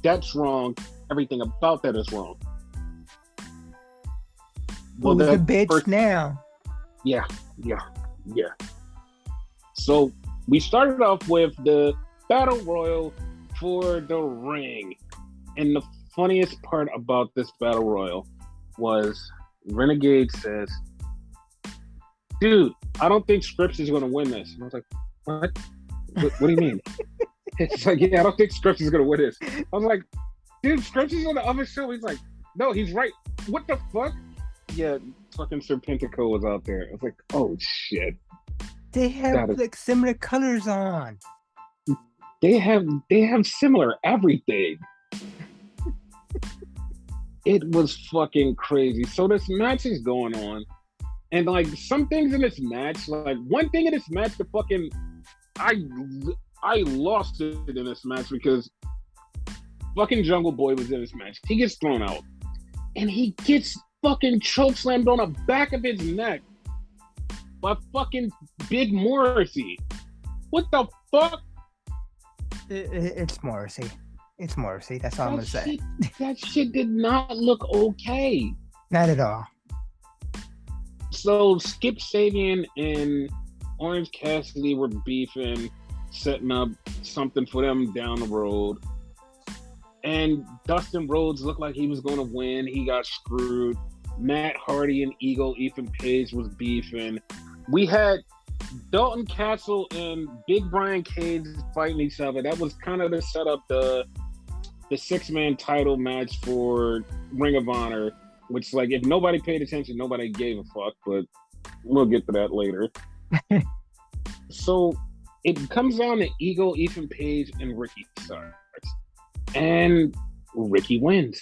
That's wrong. Everything about that is wrong. Well, the bitch now. Yeah. So we started off with the Battle Royal for the ring. And the funniest part about this Battle Royal was Renegade says, dude, I don't think Scripps is going to win this. And I was like, what do you mean? It's like, yeah, I don't think Scripps is going to win this. I was like, dude, Scripps is on the other show. He's like, no, he's right. What the fuck? Yeah, fucking Serpentico was out there. I was like, oh, shit. They have like similar colors on. They have similar everything. It was fucking crazy. So this match is going on, and like some things in this match, like one thing in this match, I I lost it in this match because fucking Jungle Boy was in this match. He gets thrown out, and he gets fucking chokeslammed on the back of his neck by fucking Big Morrissey. What the fuck? It's Morrissey. It's Morrissey. That's all I'm gonna say. That shit did not look okay. Not at all. So Skip Sabian and Orange Cassidy were beefing, setting up something for them down the road. And Dustin Rhodes looked like he was going to win. He got screwed. Matt Hardy and Ethan Page was beefing. We had Dalton Castle and Big Brian Cage fighting each other. That was kind of to set up the six-man title match for Ring of Honor, which, like, if nobody paid attention, nobody gave a fuck, but we'll get to that later. So it comes down to Ethan Page, and Ricky Starks. And Ricky wins.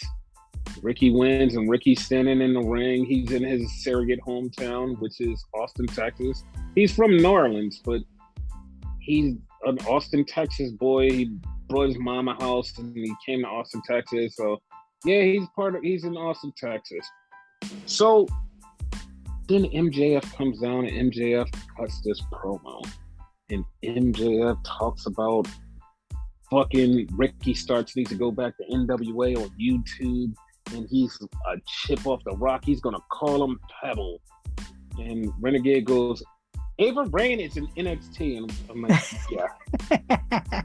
And Ricky's standing in the ring. He's in his surrogate hometown, which is Austin, Texas. He's from New Orleans, but he's an Austin, Texas boy. He brought his mama house and he came to Austin, Texas. So yeah, he's in Austin, Texas. So then MJF comes down and MJF cuts this promo. And MJF talks about fucking Ricky Starks needs to go back to NWA on YouTube, and he's a chip off the rock. He's gonna call him Pebble. And Renegade goes, Ava Rain is in NXT. And I'm like, yeah.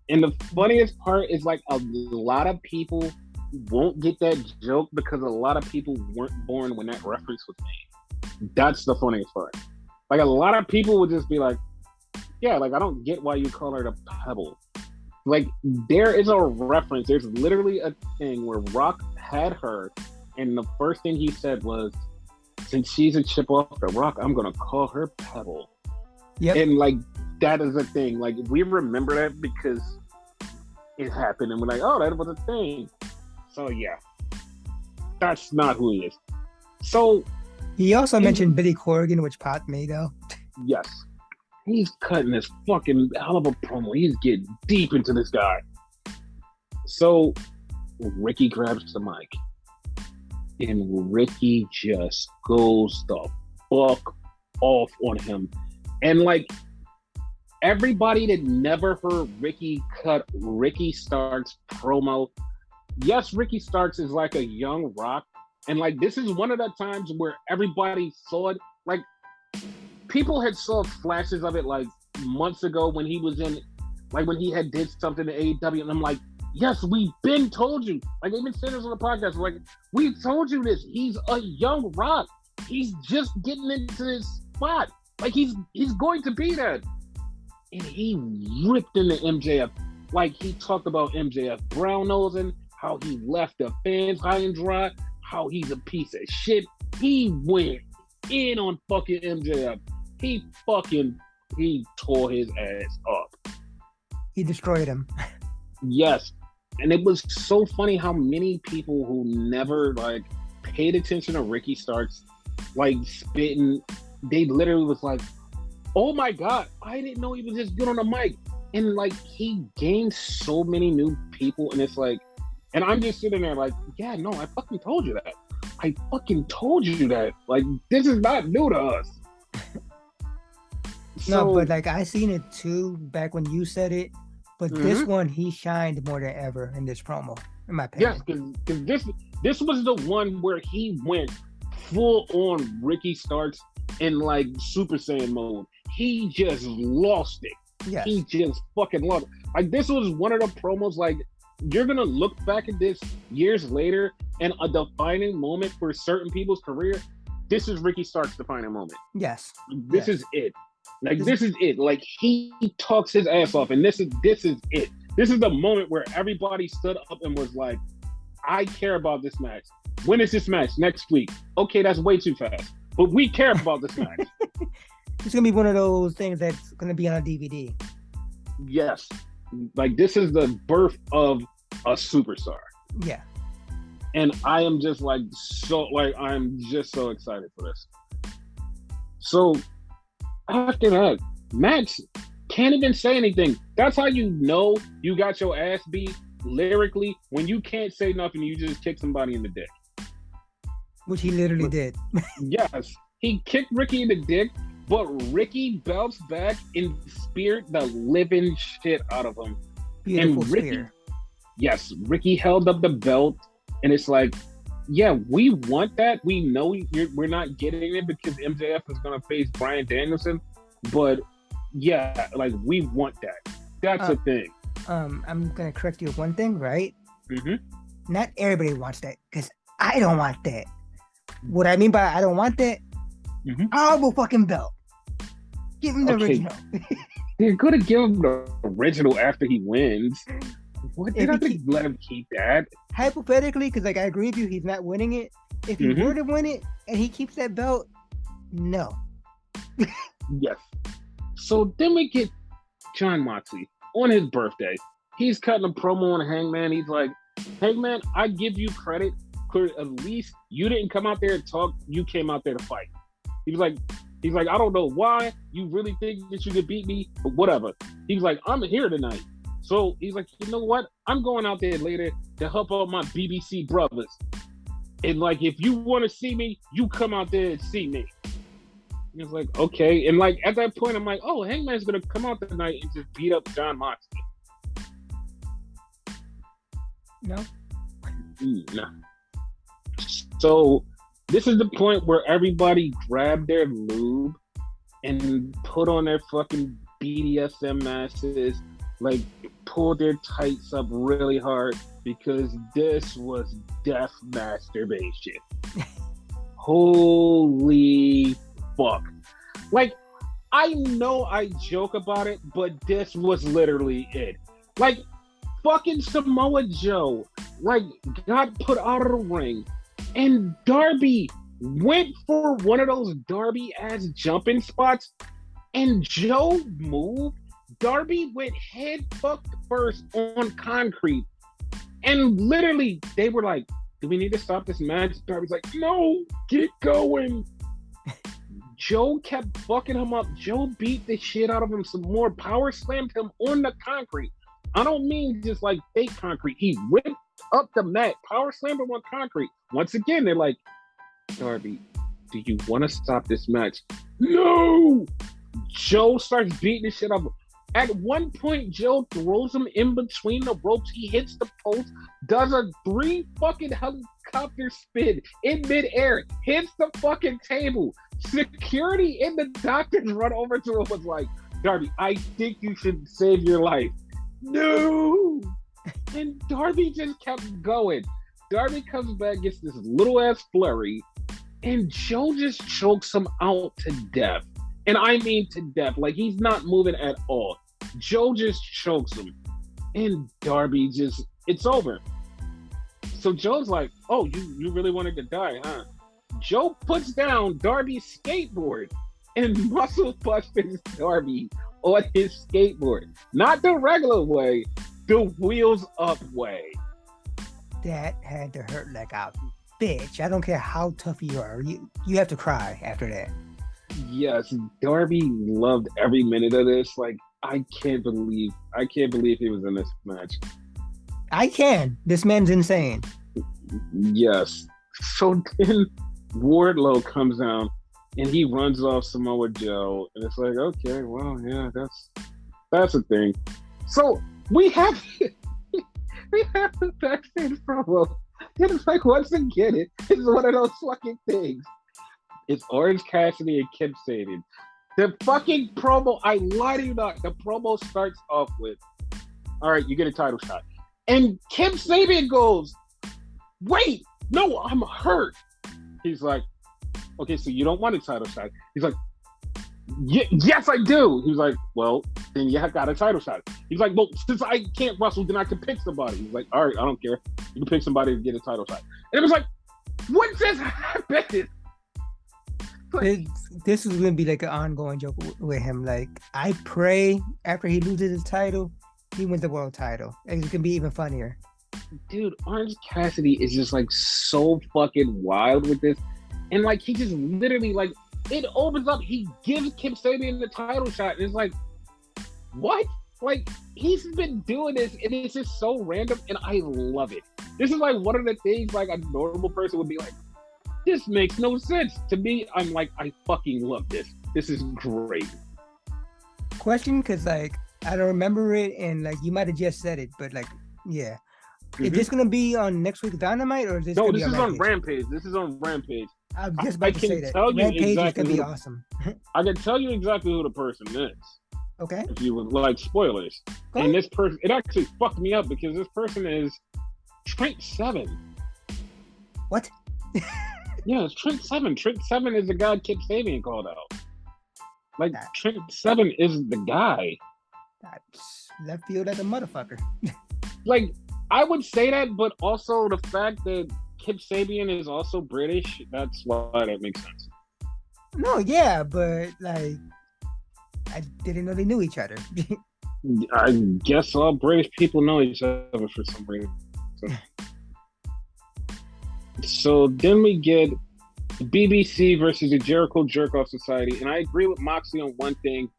And the funniest part is, like, a lot of people won't get that joke because a lot of people weren't born when that reference was made. That's the funniest part. Like, a lot of people would just be like, yeah, like, I don't get why you call her the Pebble. Like, there is a reference. There's literally a thing where Rock had her, and the first thing he said was, since she's a chip off the rock, I'm going to call her Pebble. Yep. And, like, that is a thing. Like, we remember that because it happened, and we're like, oh, that was a thing. So, yeah. That's not who he is. So... He also mentioned Billy Corgan, which popped me, though. Yes. He's cutting this fucking hell of a promo. He's getting deep into this guy. So, Ricky grabs the mic. And Ricky just goes the fuck off on him. And, like, everybody that never heard Ricky cut Ricky Starks promo, yes, Ricky Starks is like a young Rock. And, like, this is one of the times where everybody saw it. Like, people had saw flashes of it, like, months ago when he was in, like, when he had did something to AEW. And I'm like, yes, we've been told you. Like, even said this on the podcast. Like, we told you this. He's a young Rock. He's just getting into his spot. Like, he's going to be that. And he ripped into MJF. Like, he talked about MJF brown nosing, how he left the fans high and dry, how he's a piece of shit. He went in on fucking MJF. He tore his ass up. He destroyed him. Yes. And it was so funny how many people who never, like, paid attention to Ricky Starks, like, spitting, they literally was like, oh my God, I didn't know he was this good on the mic. And, like, he gained so many new people, and it's like, and I'm just sitting there like, yeah, no, I fucking told you that. I fucking told you that. Like, this is not new to us. No, but, like, I seen it too back when you said it. But this one, he shined more than ever in this promo, in my opinion. Yes, because this was the one where he went full on Ricky Starks in, like, Super Saiyan mode. He just lost it. Yes. He just fucking lost it. Like, this was one of the promos, like, you're going to look back at this years later, and a defining moment for certain people's career, this is Ricky Stark's defining moment. Yes. This is it. Like, this is it. Like, he talks his ass off, and this is it. This is the moment where everybody stood up and was like, I care about this match. When is this match? Next week. Okay, that's way too fast. But we care about this match. It's going to be one of those things that's going to be on a DVD. Yes. Like, this is the birth of a superstar. Yeah. And I am just like I'm just so excited for this. So after that, Max can't even say anything. That's how you know you got your ass beat lyrically, when you can't say nothing, you just kick somebody in the dick. Which he literally did. Yes, he kicked Ricky in the dick, but Ricky bounced back and speared the living shit out of him. Beautiful and Ricky, spear. Yes, Ricky held up the belt, and it's like, yeah, we want that. We know we're not getting it because MJF is going to face Bryan Danielson, but yeah, like we want that. That's a thing. I'm gonna correct you with one thing, right? Mm-hmm. Not everybody wants that, because I don't want that. What I mean by I don't want that, horrible fucking belt. Give him the original. They're gonna give him the original after he wins. What? They're not gonna let him keep that. Hypothetically, because like I agree with you, he's not winning it. If he were to win it and he keeps that belt, no. Yes. So then we get John Moxley on his birthday. He's cutting a promo on Hangman. He's like, Hangman, I give you credit. At least you didn't come out there and talk. You came out there to fight. He's like, I don't know why you really think that you could beat me, but whatever. He's like, I'm here tonight. So he's like, you know what? I'm going out there later to help out my BBC brothers. And like, if you want to see me, you come out there and see me. He was like, okay. And like, at that point, I'm like, oh, Hangman's going to come out tonight and just beat up John Moxley. No. No. So this is the point where everybody grabbed their lube and put on their fucking BDSM masses, like pulled their tights up really hard, because this was death masturbation. Holy fuck. Like, I know I joke about it, but this was literally it. Like, fucking Samoa Joe, like, got put out of the ring, and Darby went for one of those Darby-ass jumping spots, and Joe moved. Darby went head fucked first on concrete, and literally, they were like, do we need to stop this match? Darby's like, no, get going. Joe kept fucking him up. Joe beat the shit out of him some more, power slammed him on the concrete. I don't mean just like fake concrete. He ripped up the mat, power slammed him on concrete. Once again, they're like, Darby, do you want to stop this match? No! Joe starts beating the shit out of him. At one point, Joe throws him in between the ropes. He hits the post, does a 3 fucking helicopter spin in midair, hits the fucking table. Security and the doctors run over to him, was like, Darby, I think you should save your life. No! And Darby just kept going. Darby comes back, gets this little ass flurry, and Joe just chokes him out to death. And I mean to death. Like, he's not moving at all. Joe just chokes him. And Darby just, it's over. So Joe's like, oh, you really wanted to die, huh? Joe puts down Darby's skateboard and muscle busters Darby on his skateboard. Not the regular way, the wheels up way. That had to hurt like a bitch. I don't care how tough you are. You have to cry after that. Yes, Darby loved every minute of this. Like, I can't believe he was in this match. I can. This man's insane. Yes. So then Wardlow comes down and he runs off Samoa Joe, and it's like, okay, well, yeah, that's a thing. So we have the backstage promo. And it's like, once again, it's one of those fucking things. It's Orange Cassidy and Kip Sabian. The fucking promo, I lie to you not, the promo starts off with, all right, you get a title shot. And Kip Sabian goes, wait, no, I'm hurt. He's like, okay, so you don't want a title shot. He's like, yes, I do. He's like, well, then you have got a title shot. He's like, well, since I can't wrestle, then I can pick somebody. He's like, all right, I don't care. You can pick somebody to get a title shot. And it was like, what just happened? This is gonna be like an ongoing joke with him. Like, I pray after he loses his title, he wins the world title. It's gonna be even funnier. dude, Orange Cassidy is just like so fucking wild with this. And like he just literally like it opens up, he gives Kip Sabian the title shot, and it's like, what? Like he's been doing this and it's just so random and I love it. This is like one of the things like a normal person would be like, this makes no sense. To me, I'm like, I fucking love this. This is great. Question, because like I don't remember it, and like you might have just said it, but like, yeah. Mm-hmm. Is this gonna be on next week's Dynamite, or is this? No, this is on Rampage. This is on Rampage. I was just about to say that. Rampage is gonna be awesome. I can tell you exactly who the person is. Okay. If you would like spoilers. And this person, it actually fucked me up because this person is Trent Seven. What? Yeah, it's Trent Seven. Trent Seven is the guy Kip Sabian called out. Like, Trent Seven is the guy. That's left field as a motherfucker. Like, I would say that, but also the fact that Kip Sabian is also British, that's why that makes sense. No, yeah, but like, I didn't know they knew each other. I guess all British people know each other for some reason. So then we get BBC versus the Jericho Jerk-Off Society. And I agree with Moxley on one thing,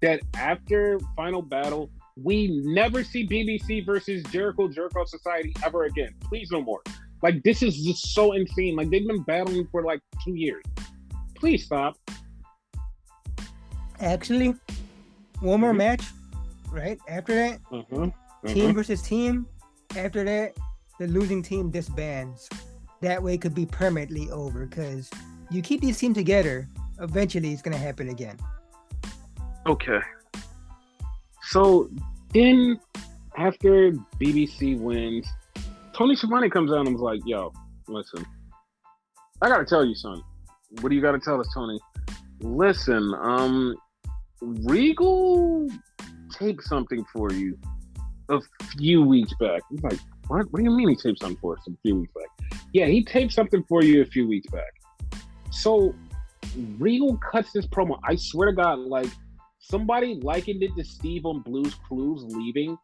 that after Final Battle, we never see BBC versus Jericho Jerk-Off Society ever again. Please no more. Like, this is just so insane. Like, they've been battling for like 2 years. Please stop. Actually, one more match, right? After that, team versus team. After that, the losing team disbands. That way it could be permanently over, because you keep these teams together, eventually it's going to happen again. Okay. So then after BBC wins, Tony Schiavone comes out and was like, yo, listen, I got to tell you, son. What do you got to tell us, Tony? Listen, Regal taped something for you a few weeks back. He's like, what? What do you mean he taped something for us a few weeks back? Yeah, he taped something for you a few weeks back. So Regal cuts this promo. I swear to God, like, somebody likened it to Steve on Blue's Clues leaving.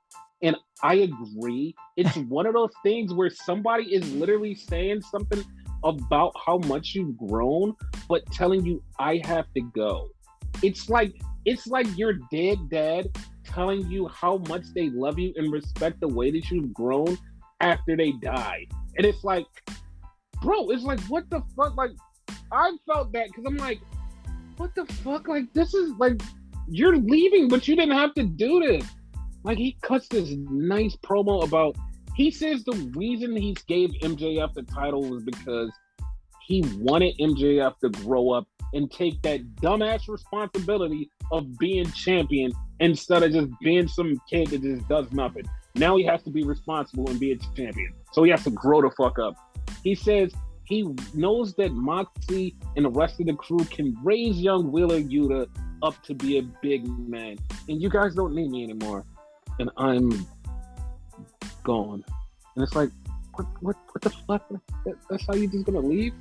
And I agree. It's one of those things where somebody is literally saying something about how much you've grown, but telling you, I have to go. It's like your dead dad telling you how much they love you and respect the way that you've grown after they die. And it's like, bro, it's like, what the fuck? Like, I felt that because I'm like, what the fuck? Like, this is like, you're leaving, but you didn't have to do this. Like, he cuts this nice promo about, he says the reason he gave MJF the title was because he wanted MJF to grow up and take that dumbass responsibility of being champion instead of just being some kid that just does nothing. Now he has to be responsible and be a champion. So he has to grow the fuck up. He says he knows that Moxley and the rest of the crew can raise young Wheeler Yuta up to be a big man. And you guys don't need me anymore. And I'm gone. And it's like, what the fuck? That's how you just gonna leave?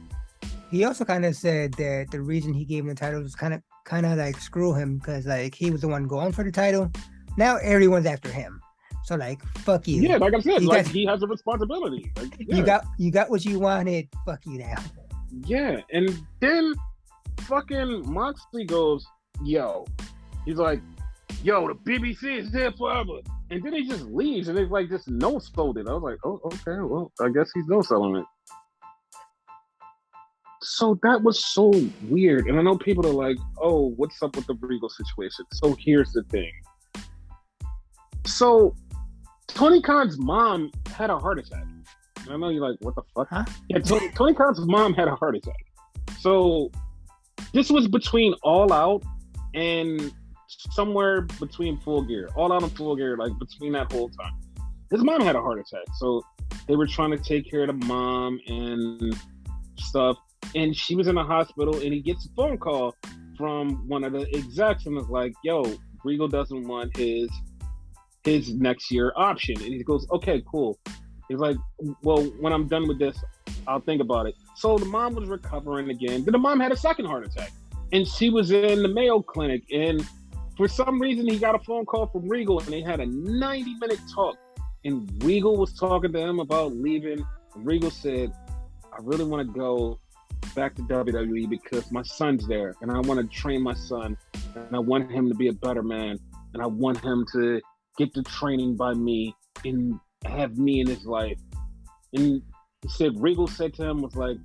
He also kind of said that the reason he gave him the title was kind of like screw him, because like he was the one going for the title. Now everyone's after him. So like, fuck you. Yeah, like I said, like he has a responsibility. Like, yeah. You got what you wanted. Fuck you now. Yeah, and then fucking Moxley goes, yo. He's like, yo, the BBC is there forever. And then he just leaves, and it's like just no-sold it. I was like, oh, okay, well, I guess he's no-selling it. So that was so weird. And I know people are like, oh, what's up with the Regal situation? So here's the thing. So Tony Khan's mom had a heart attack. And I know you're like, what the fuck? Huh? Yeah, Tony Khan's mom had a heart attack. So this was between All Out and somewhere between Full Gear. All Out and Full Gear, like between that whole time. His mom had a heart attack. So they were trying to take care of the mom and stuff. And she was in the hospital, and he gets a phone call from one of the execs and was like, yo, Regal doesn't want his next year option. And he goes, okay, cool. He's like, well, when I'm done with this, I'll think about it. So the mom was recovering again. Then the mom had a second heart attack. And she was in the Mayo Clinic. And for some reason, he got a phone call from Regal, and they had a 90-minute talk. And Regal was talking to him about leaving. And Regal said, I really want to go back to WWE because my son's there and I want to train my son and I want him to be a better man and I want him to get the training by me and have me in his life. And he said, Regal said to him, was like,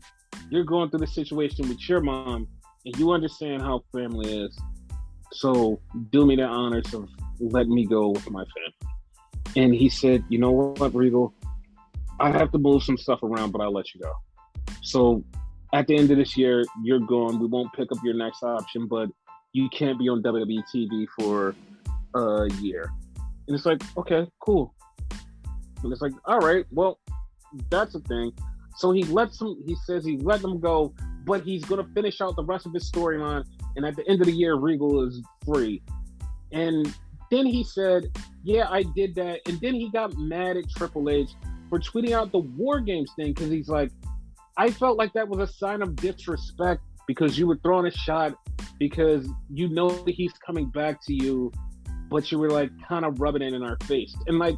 you're going through the situation with your mom and you understand how family is. So do me the honors of letting me go with my family. And he said, you know what, Regal? I have to move some stuff around, but I'll let you go. So at the end of this year, you're gone. We won't pick up your next option, but you can't be on WWE TV for a year. And it's like, okay, cool. And it's like, all right, well, that's a thing. So he says he let them go, but he's going to finish out the rest of his storyline. And at the end of the year, Regal is free. And then he said, yeah, I did that. And then he got mad at Triple H for tweeting out the War Games thing because he's like, I felt like that was a sign of disrespect because you were throwing a shot because you know that he's coming back to you, but you were like kind of rubbing it in our face. And like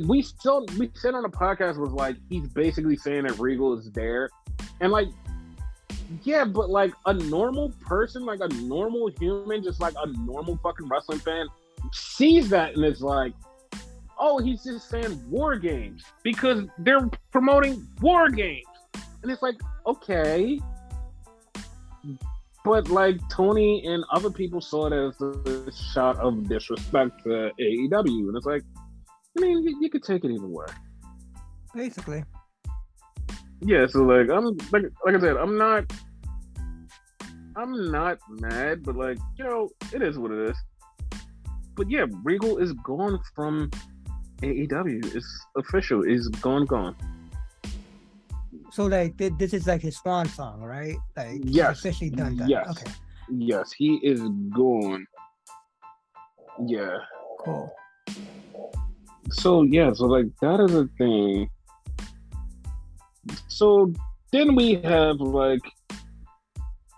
we said on the podcast was like, he's basically saying that Regal is there. And like, yeah, but like a normal person, like a normal human, just like a normal fucking wrestling fan sees that and is like, oh, he's just saying War Games because they're promoting War Games. And it's like, okay. But like Tony and other people saw it as a shot of disrespect to AEW. And it's like, I mean, you could take it either way. Basically. Yeah, so like I'm like I said, I'm not mad, but like, you know, it is what it is. But yeah, Regal is gone from AEW. It's official. It's gone. So like this is like his swan song, right? Like yes, officially done. Yes. Okay. Yes, he is gone. Yeah. Cool. So yeah, so like that is a thing. So then we have like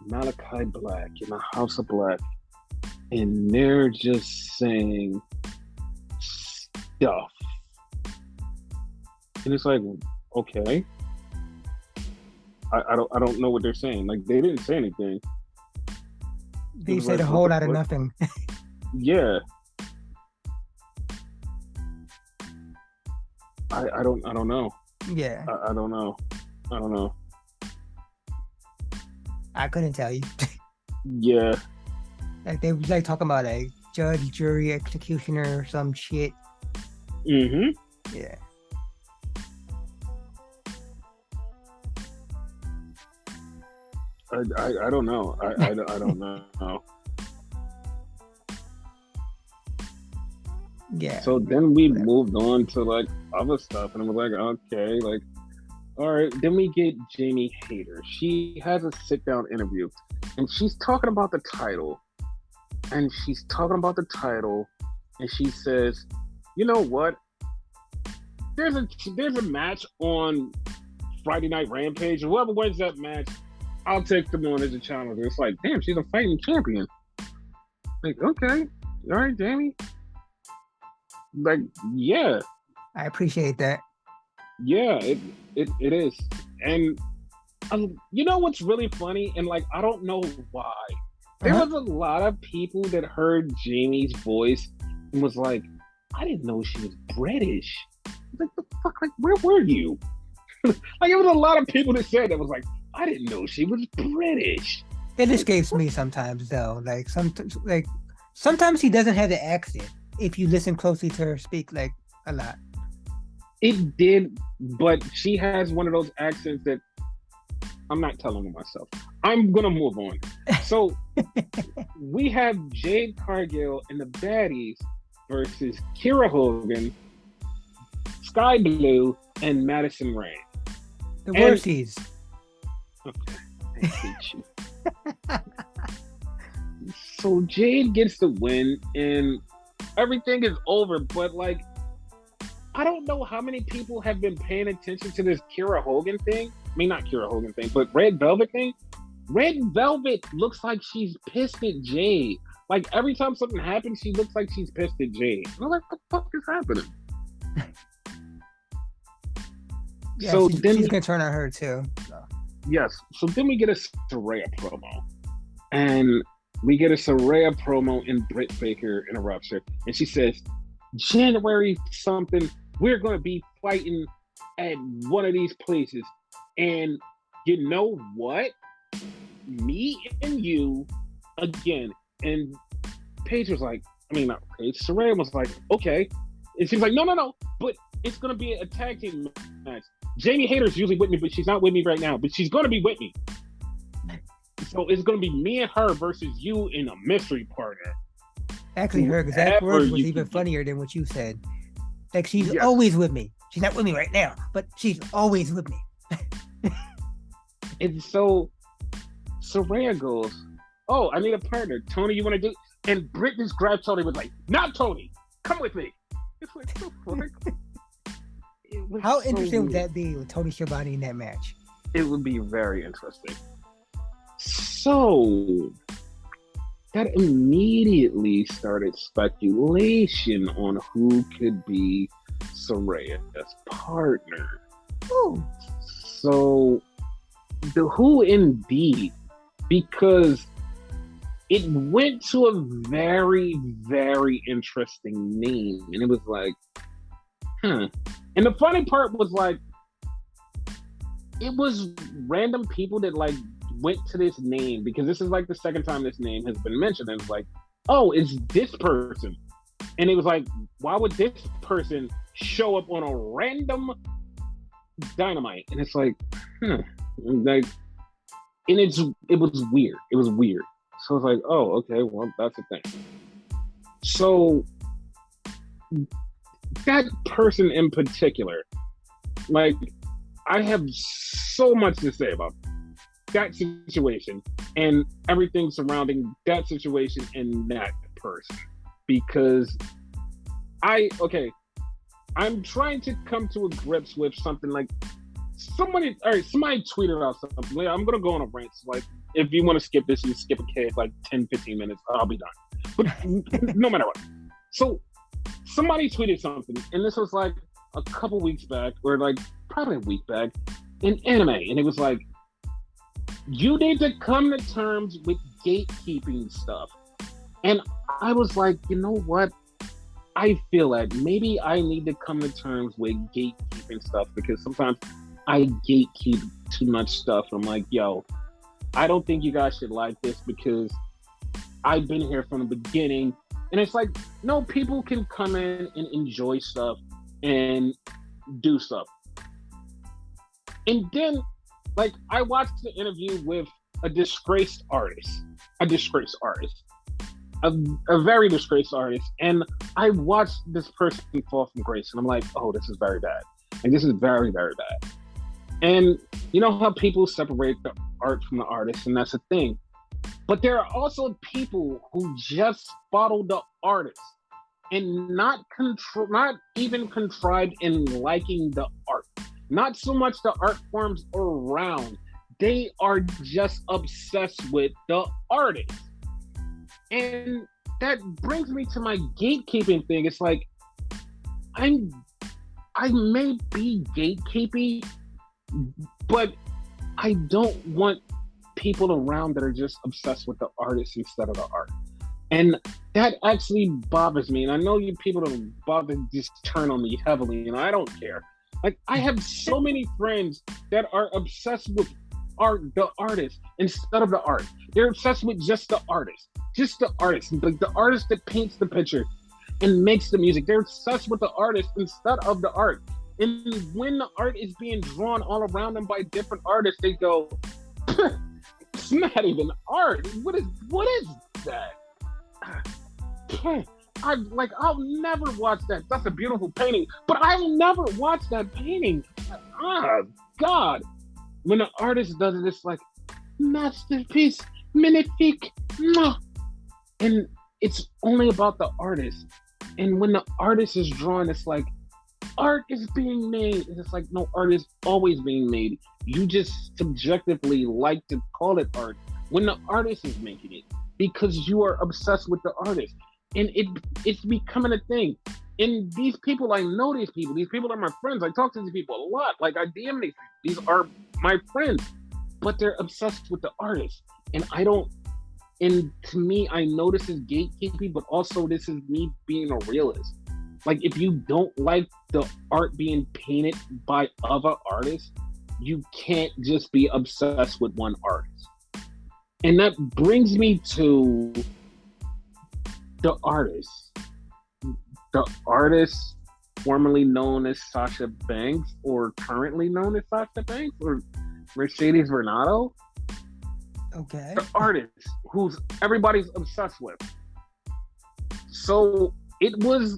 Malachi Black in the House of Black, and they're just saying stuff, and it's like, okay, I don't know what they're saying. Like they didn't say anything. They said a whole lot of nothing. Yeah. I don't know. Yeah. I don't know. I couldn't tell you. Yeah. Like they was like talking about like judge, jury, executioner, or some shit. Mm-hmm. Yeah. I don't know. I don't know. Yeah. So then we moved on to like other stuff, and it was like, okay, like, all right. Then we get Jamie Hayter. She has a sit-down interview, and she's talking about the title, and she says, you know what? There's a match on Friday Night Rampage, and whoever wins that match, I'll take them on as a challenger. It's like, damn, she's a fighting champion. Like, okay, all right, Jamie. Like, yeah. I appreciate that. Yeah, it is. And you know what's really funny? And like, I don't know why. There was a lot of people that heard Jamie's voice and was like, I didn't know she was British. Like, the fuck? Like, where were you? Like, it was a lot of people that said that was like, I didn't know she was British. It escapes me sometimes, though. Like sometimes he doesn't have the accent. If you listen closely to her speak, like a lot. It did, but she has one of those accents that I'm not telling her myself. I'm gonna move on. So we have Jade Cargill and the Baddies versus Kira Hogan, Sky Blue, and Madison Rayne. The Worsies. Okay, I hate you. So Jade gets the win, and everything is over. But like, I don't know how many people have been paying attention to this Kira Hogan thing. I mean, not Kira Hogan thing, but Red Velvet thing. Red Velvet looks like she's pissed at Jade. Like every time something happens, she looks like she's pissed at Jade. And I'm like, what the fuck is happening? Yeah, so she's gonna turn on her too. So. Yes. So then we get a Saraya promo. And we get a Saraya promo and Britt Baker interrupts her. And she says, January something, we're gonna be fighting at one of these places. And you know what? Me and you again. And Paige was like, not Paige, Saraya was like, okay. And she's like, no, but it's gonna be a tag team match. Jamie Hayter's usually with me, but she's not with me right now. But she's gonna be with me. So it's gonna be me and her versus you in a mystery partner. Actually, her exact word was even funnier than what you said. Like, she's always with me. She's not with me right now, but she's always with me. And so Saraya goes, oh, I need a partner. Tony, you want to do? And Britt just grabbed Tony and was like, not Tony. Come with me. It's like, how interesting would that be with Tony Schiavone in that match? It would be very interesting. So that immediately started speculation on who could be Saraya's partner. Ooh. So the who indeed, because it went to a very, very interesting name. And it was like, And the funny part was like, it was random people that like went to this name, because this is like the second time this name has been mentioned. And it's like, oh, it's this person. And it was like, why would this person show up on a random Dynamite? And it's like, like, and it was weird. It was weird. So I was like, oh, okay, well, that's the thing. So that person in particular, like, I have so much to say about that situation and everything surrounding that situation and that person, because I'm trying to come to a grips with something like somebody tweeted out something. Like, I'm gonna go on a rant. So, like, if you want to skip this, you skip a cave like 10-15 minutes, I'll be done. But no matter what. So somebody tweeted something, and this was like a couple weeks back, or like probably a week back, in anime, and it was like, you need to come to terms with gatekeeping stuff. And I was like, you know what? I feel that maybe I need to come to terms with gatekeeping stuff, because sometimes I gatekeep too much stuff. I'm like, yo, I don't think you guys should like this because I've been here from the beginning. And it's like, no, people can come in and enjoy stuff and do stuff. And then, like, I watched the interview with a disgraced artist, a very disgraced artist. And I watched this person fall from grace, and I'm like, oh, this is very bad. Like, this is very, very bad. And you know how people separate the art from the artist, and that's a thing. But there are also people who just follow the artist and not even contrived in liking the art. Not so much the art forms around. They are just obsessed with the artist. And that brings me to my gatekeeping thing. It's like, I may be gatekeeping, but I don't want people around that are just obsessed with the artist instead of the art. And that actually bothers me. And I know you people don't bother just turn on me heavily, and I don't care. Like, I have so many friends that are obsessed with the artist instead of the art. They're obsessed with just the artist. Like the artist that paints the picture and makes the music. They're obsessed with the artist instead of the art. And when the art is being drawn all around them by different artists, they go, it's not even art. What is that? I'll never watch that. That's a beautiful painting, but I'll never watch that painting. Oh, God. When the artist does it, it's like, masterpiece, magnifique. And it's only about the artist. And when the artist is drawn, it's like, art is being made. And it's like, no, art is always being made. You just subjectively like to call it art when the artist is making it. because you are obsessed with the artist, and it's becoming a thing. And these people, I know these people. These people are my friends. I talk to these people a lot. Like I DM these. These are my friends, but they're obsessed with the artist, and I don't. And to me, I know this is gatekeeping, but also this is me being a realist. Like, if you don't like the art being painted by other artists, you can't just be obsessed with one artist. And that brings me to the artist. The artist formerly known as Sasha Banks, or currently known as Sasha Banks, or Mercedes Renato. Okay. The artist who's everybody's obsessed with. So it was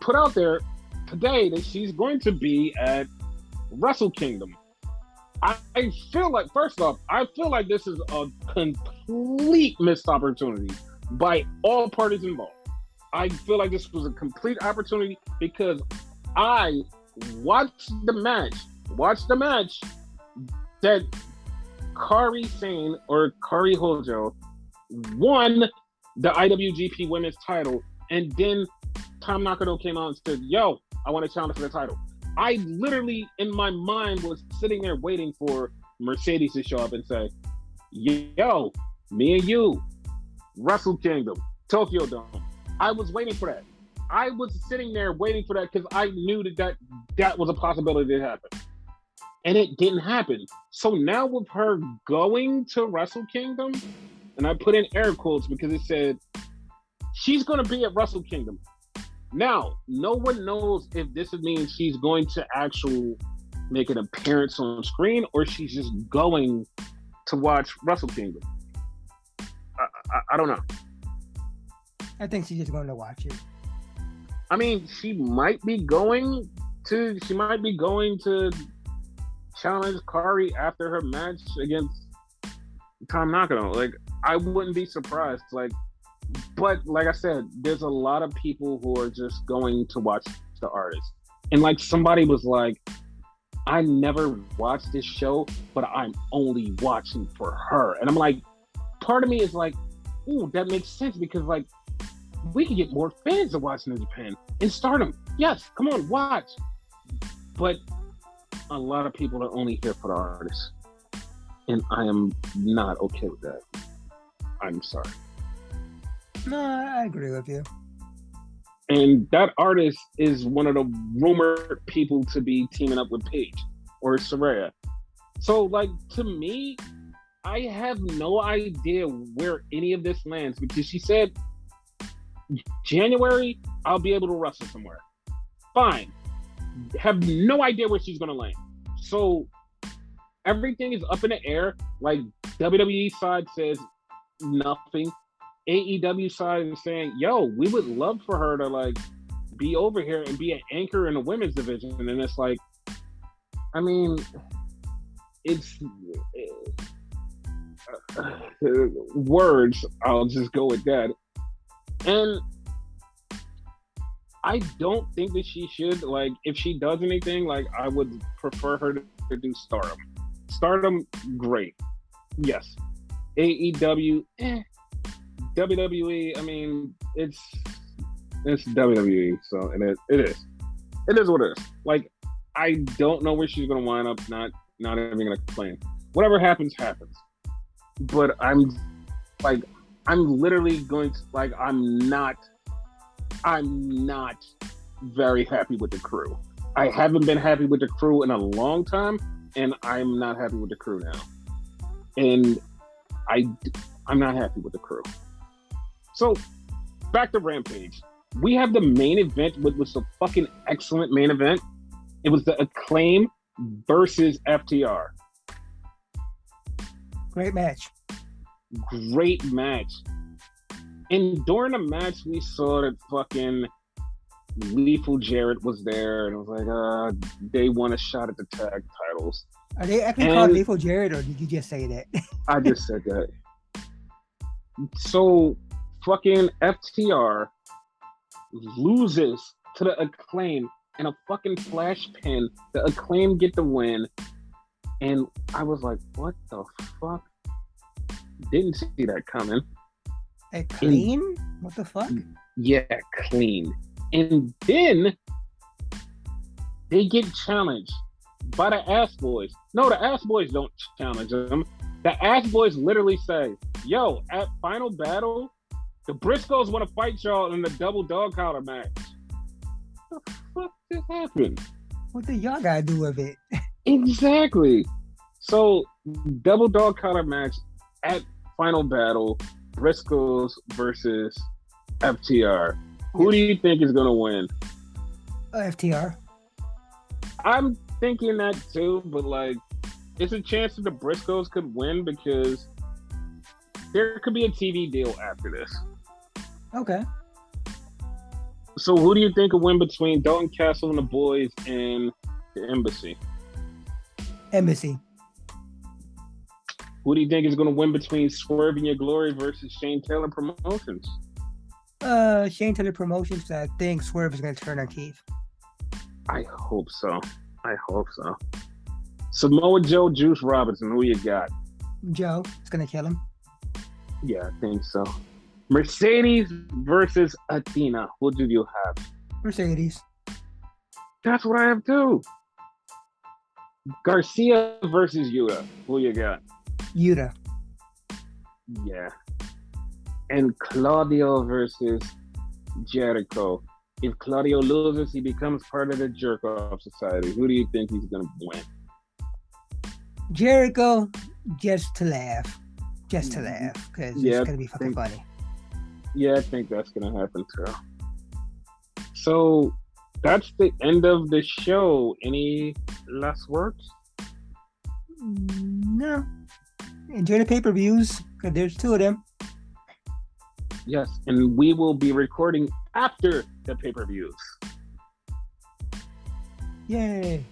put out there today that she's going to be at Wrestle Kingdom. I feel like, first off, I feel like this is a complete missed opportunity by all parties involved. I feel like this was a complete opportunity because I watched the match that Kairi Sane or Kairi Hojo won the IWGP Women's title, and then Tom Nakano came out and said, "Yo, I want to challenge for the title." I literally, in my mind, was sitting there waiting for Mercedes to show up and say, "Yo, me and you, Wrestle Kingdom, Tokyo Dome." I was waiting for that. I was sitting there waiting for that because I knew that was a possibility to happen. And it didn't happen. So now with her going to Wrestle Kingdom, and I put in air quotes because it said, she's going to be at Wrestle Kingdom. Now, no one knows if this means she's going to actually make an appearance on screen or she's just going to watch Wrestle Kingdom. I don't know. I think she's just going to watch it. I mean, she might be going to challenge Kairi after her match against Tom Nakano. Like, I wouldn't be surprised. But like I said, there's a lot of people who are just going to watch the artist. And like somebody was like, I never watched this show, but I'm only watching for her. And I'm like, part of me is like, ooh, that makes sense because like we could get more fans to watch New Japan and Stardom. Yes, come on, watch. But a lot of people are only here for the artist. And I am not okay with that. I'm sorry. No, I agree with you. And that artist is one of the rumored people to be teaming up with Paige or Saraya. So, like, to me, I have no idea where any of this lands because she said, January, I'll be able to wrestle somewhere. Fine. Have no idea where she's going to land. So, everything is up in the air. Like, WWE side says nothing. AEW side is saying, yo, we would love for her to like be over here and be an anchor in the women's division. And it's like, I mean, it's words. I'll just go with that. And I don't think that she should, like, if she does anything, like, I would prefer her to do Stardom. Stardom, great. Yes. AEW, WWE, I mean, it's WWE, so it is what it is. Like, I don't know where she's gonna wind up. Not even gonna complain. Whatever happens. But I'm literally going to like. I'm not very happy with the crew. I haven't been happy with the crew in a long time, and I'm not happy with the crew now. And I'm not happy with the crew. So, back to Rampage. We have the main event, which was a fucking excellent main event. It was the Acclaim versus FTR. Great match. And during the match, we saw that fucking Lethal Jarrett was there, and it was like, they want a shot at the tag titles. Are they actually called Lethal Jarrett, or did you just say that? I just said that. So, fucking FTR loses to the Acclaim in a fucking flash pin. The Acclaim get the win. And I was like, what the fuck? Didn't see that coming. Acclaim? What the fuck? Yeah, clean. And then they get challenged by the Ass Boys. No, the Ass Boys don't challenge them. The Ass Boys literally say, yo, at Final Battle, the Briscoes want to fight y'all in the double dog collar match. What the fuck just happened? What do y'all gotta do with it? Exactly. So, double dog collar match at Final Battle, Briscoes versus FTR. Who do you think is going to win? FTR. I'm thinking that too, but like, it's a chance that the Briscoes could win because there could be a TV deal after this. Okay. So who do you think will win between Dalton Castle and the Boys and the Embassy? Embassy. Who do you think is going to win between Swerve and Your Glory versus Shane Taylor Promotions? Shane Taylor Promotions. I think Swerve is going to turn on Keith. I hope so. Samoa Joe, Juice Robinson. Who you got? Joe is going to kill him. Yeah, I think so. Mercedes versus Athena. Who do you have? Mercedes. That's what I have too. Garcia versus Yuta. Who you got? Yuta. Yeah. And Claudio versus Jericho. If Claudio loses, he becomes part of the Jerk-Off Society. Who do you think he's going to win? Jericho, just to laugh. Just to laugh. Because it's going to be fucking funny. Yeah, I think that's going to happen too. So, that's the end of the show. Any last words? No. Enjoy the pay-per-views, because there's 2 of them. Yes, and we will be recording after the pay-per-views. Yay.